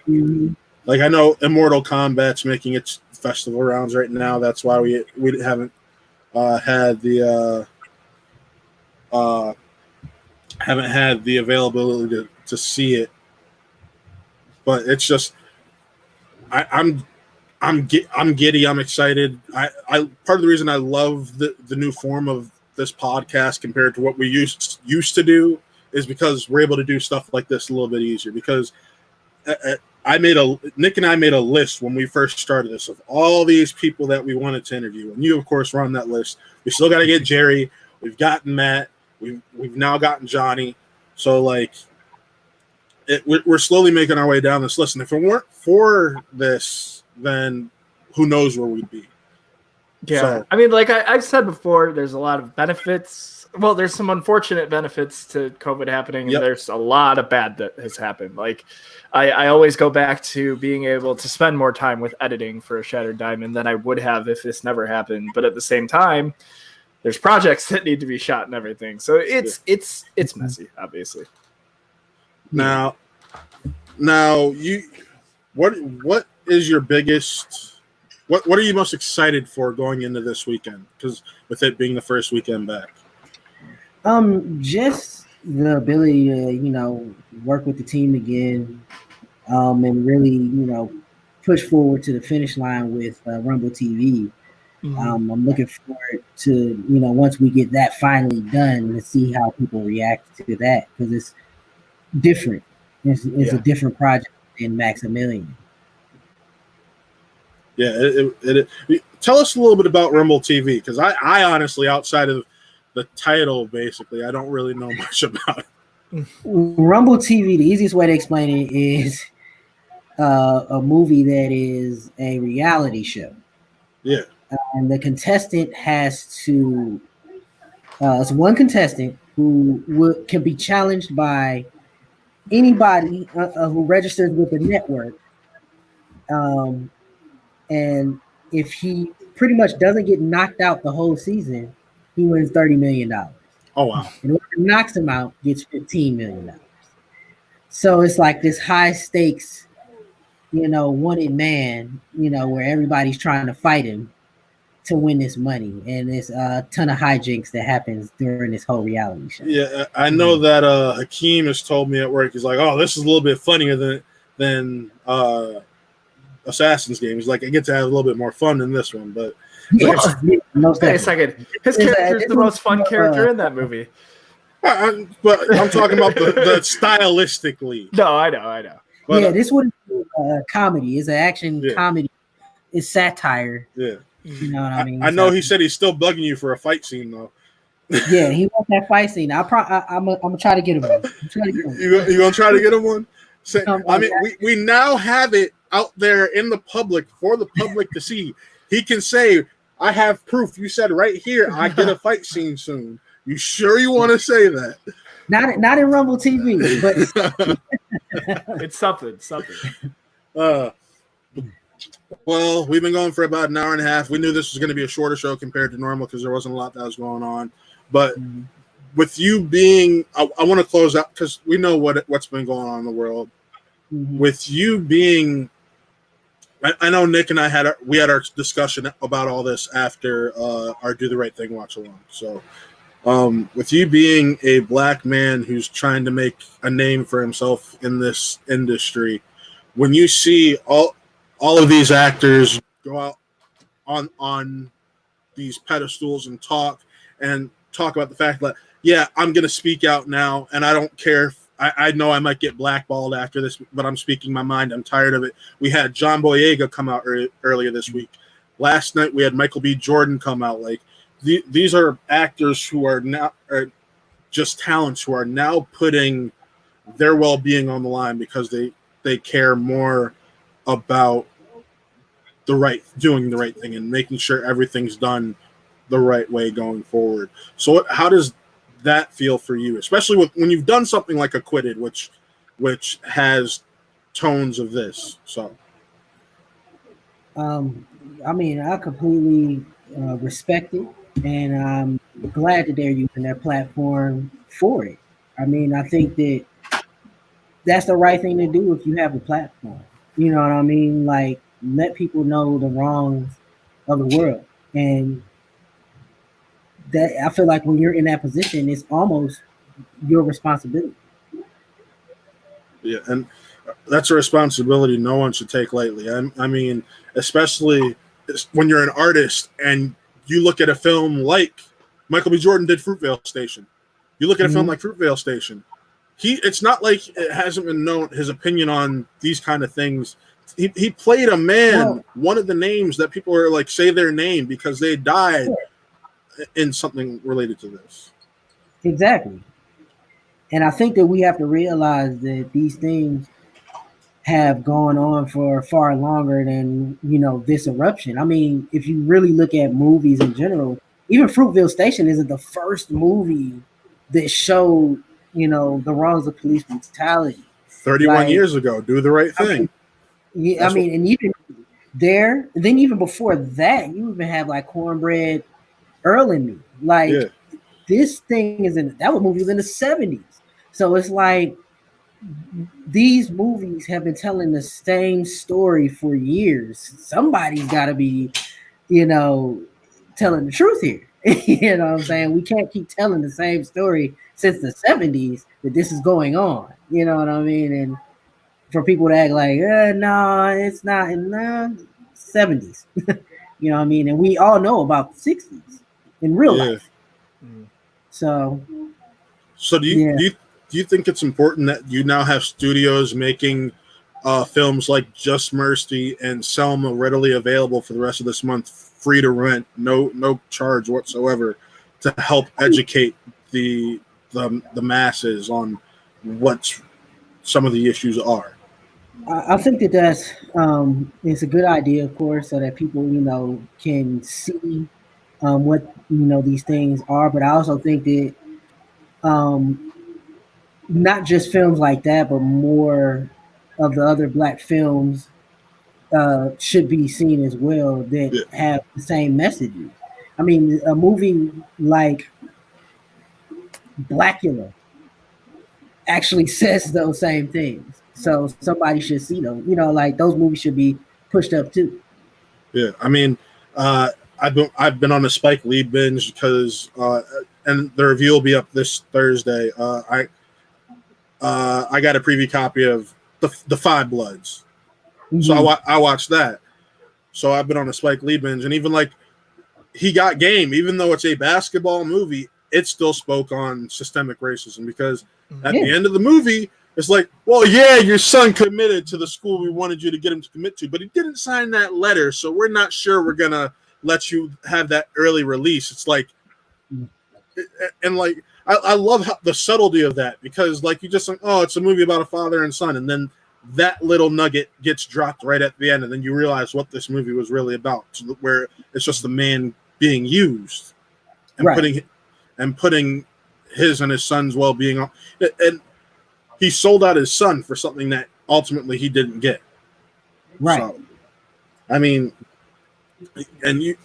like, I know Immortal Kombat's making its festival rounds right now. That's why we haven't had the availability to see it. But it's just, I'm giddy. I'm excited. I part of the reason I love the new form of this podcast compared to what we used to do is because we're able to do stuff like this a little bit easier. Because Nick and I made a list when we first started this of all these people that we wanted to interview, and you of course were on that list. We still got to get Jerry. We've gotten Matt. We've now gotten Johnny. So like, we're slowly making our way down this list. And if it weren't for this, then who knows where we'd be. Yeah. So, I mean, like I've said before, there's a lot of benefits. Well, there's some unfortunate benefits to COVID happening, and there's a lot of bad that has happened. Like I always go back to being able to spend more time with editing for a Shattered Diamond than I would have if this never happened. But at the same time, there's projects that need to be shot and everything. So it's messy, obviously. Now you, what is your biggest, what are you most excited for going into this weekend? Because with it being the first weekend back. Just the ability to, you know, work with the team again, and really, you know, push forward to the finish line with Rumble TV. I'm looking forward to, you know, once we get that finally done, to see how people react to that, because it's different. It's a different project than Maximilian. Yeah, tell us a little bit about Rumble TV, because I honestly, outside of the title, basically, I don't really know much about it. Rumble TV, the easiest way to explain it is a movie that is a reality show. Yeah. And the contestant has to It's one contestant who can be challenged by anybody who registers with the network. Um, and if he pretty much doesn't get knocked out the whole season, he wins $30 million. Oh wow. And whoever knocks him out gets $15 million. So it's like this high stakes, wanted man, where everybody's trying to fight him to win this money, and there's a ton of hijinks that happens during this whole reality show. Yeah, I know that Hakeem has told me at work. He's like, "Oh, this is a little bit funnier than Assassin's Game." He's like, "I get to have a little bit more fun than this one." But Yeah, wait a second, his character is the most fun character in that movie. but I'm talking about the stylistically. No, I know. But, yeah, this one is a comedy. It's an action Yeah. comedy. It's satire. Yeah, You know what I mean? I know So- he said he's still bugging you for a fight scene though. Yeah, he wants that fight scene. I'm gonna try to get him one. I'm trying to get him one. You gonna try to get him one? Oh, I mean, we now have it out there in the public for the public to see. He can say, "I have proof. You said right here, I get a fight scene soon." You sure you want to say that? Not in Rumble TV, but It's something. Well, we've been going for about an hour and a half. We knew this was going to be a shorter show compared to normal because there wasn't a lot that was going on. But with you being, I want to close out because we know what's been going on in the world. With you being, I know Nick and I had our discussion about all this after our Do the Right Thing watch along. So, with you being a black man who's trying to make a name for himself in this industry, when you see all of these actors go out on these pedestals and talk about the fact that, yeah, I'm going to speak out now, and I don't care if I know I might get blackballed after this, but I'm speaking my mind. I'm tired of it. We had John Boyega come out earlier this week. Last night we had Michael B. Jordan come out. Like these are actors who are now just talents who are now putting their well-being on the line because they care more about doing the right thing and making sure everything's done the right way going forward. So how does that feel for you, especially when you've done something like Acquitted, which has tones of this? So I mean, I completely respect it, and I'm glad that they're using their platform for it. I mean, I think that that's the right thing to do if you have a platform. You know what I mean? Like, let people know the wrongs of the world. And that, I feel like when you're in that position, it's almost your responsibility. yeah, and that's a responsibility no one should take lightly. I mean, especially when you're an artist and you look at a film like Michael B. Jordan did Fruitvale Station. You look at a film like Fruitvale Station. It's not like it hasn't been known his opinion on these kind of things. He played a man, one of the names that people are like say their name because they died in something related to this. Exactly. And I think that we have to realize that these things have gone on for far longer than, this eruption. I mean, if you really look at movies in general, even Fruitvale Station isn't the first movie that showed, the wrongs of police brutality. 31 years ago, Do the Right Thing. And even there, then even before that, you even have like Cornbread, Earl and Me. Like, this thing that movie was in the 70s. So it's like these movies have been telling the same story for years. Somebody's got to be, telling the truth here. You know what I'm saying? We can't keep telling the same story since the 70s that this is going on. You know what I mean? And for people to act like, no, it's not in the 70s. You know what I mean? And we all know about the 60s in real life. So do you think it's important that you now have studios making films like Just Mercy and Selma readily available for the rest of this month, free to rent, no charge whatsoever, to help educate the masses on what some of the issues are? I think that's it's a good idea, of course, so that people, can see what these things are. But I also think that um, not just films like that, but more of the other black films should be seen as well that Yeah. have the same messages. I mean, a movie like Blackula actually says those same things. So somebody should see them. Like those movies should be pushed up too. Yeah, I mean, uh, I've been on a Spike Lee binge because, and the review will be up this Thursday. I got a preview copy of the Five Bloods, so Mhm. I watched that. So I've been on a Spike Lee binge, and even like he got game, even though it's a basketball movie, it still spoke on systemic racism because at the Yeah. end of the movie, it's like, well, yeah, your son committed to the school we wanted you to get him to commit to, but he didn't sign that letter, so we're not sure we're gonna let you have that early release. It's like, and like I love the subtlety of that because like you just like, oh, it's a movie about a father and son, and then that little nugget gets dropped right at the end, and then you realize what this movie was really about, where it's just the man being used and Right. putting his and his son's well-being on, and he sold out his son for something that ultimately he didn't get. Right. So, I mean, and you,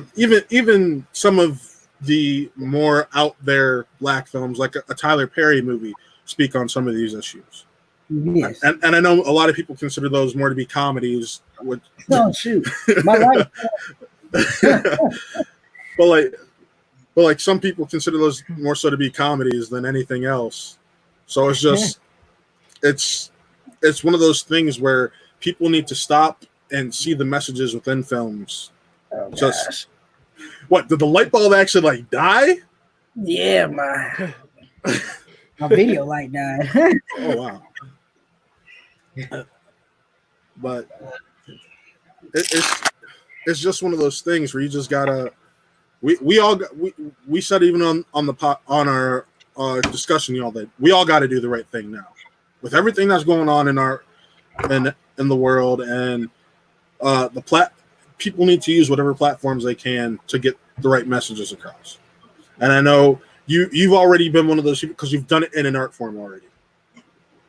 even some of the more out there black films, like a Tyler Perry movie, speak on some of these issues. Yes. And I know a lot of people consider those more to be comedies. Oh shoot, my life. but like some people consider those more so to be comedies than anything else. So it's just it's one of those things where people need to stop and see the messages within films. Oh Just gosh. what did the light bulb actually like die? Yeah, my video light died. Oh wow! But it's just one of those things where you just gotta. We said even on the pot on our discussion, y'all, that we all got to do the right thing now with everything that's going on in the world, and people need to use whatever platforms they can to get the right messages across. And I know you've already been one of those people because you've done it in an art form already.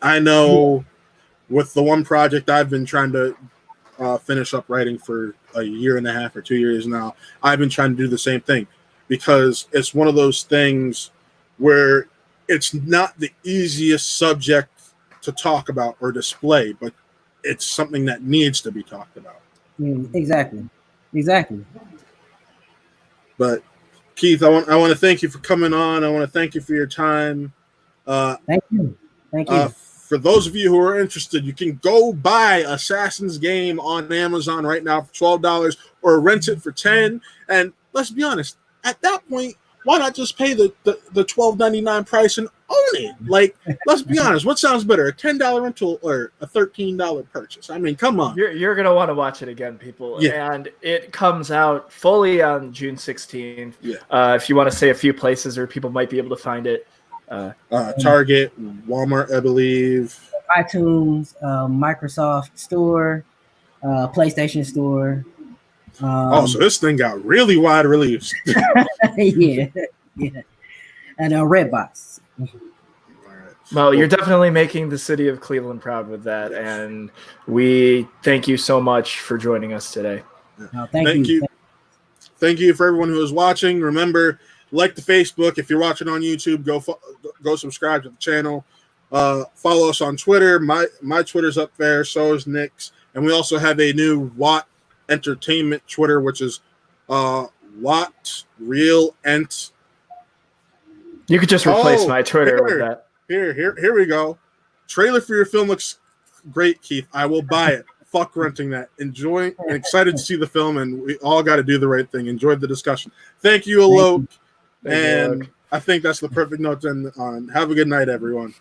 I know with the one project I've been trying to finish up writing for a year and a half or 2 years now, I've been trying to do the same thing because it's one of those things where it's not the easiest subject to talk about or display, but it's something that needs to be talked about. Exactly. But Keith, I want to thank you for coming on. I want to thank you for your time. Thank you. For those of you who are interested, you can go buy Assassin's Game on Amazon right now for $12 or rent it for $10. And let's be honest, at that point, why not just pay the $12.99 price and own it? Like, let's be honest, what sounds better, a $10 rental or a $13 purchase? I mean, come on. You're gonna want to watch it again, people. Yeah. And it comes out fully on June 16th. Yeah. If you want to say a few places where people might be able to find it. Target, Walmart, I believe. iTunes, Microsoft Store, PlayStation Store. So this thing got really wide released. yeah. And Redbox. Well, you're definitely making the city of Cleveland proud with that, and we thank you so much for joining us today. No, thank you. Thank you for everyone who is watching. Remember, like the Facebook. If you're watching on YouTube, go subscribe to the channel. Follow us on Twitter. My Twitter's up there. So is Nick's. And we also have a new Watt Entertainment Twitter, which is Watt Real Ent. You could just replace my Twitter with that. Here we go. Trailer for your film looks great, Keith. I will buy it. Fuck renting that. Enjoying and excited to see the film, and we all got to do the right thing. Enjoyed the discussion. Thank you, Alok. And I think that's the perfect note to end on. Have a good night, everyone.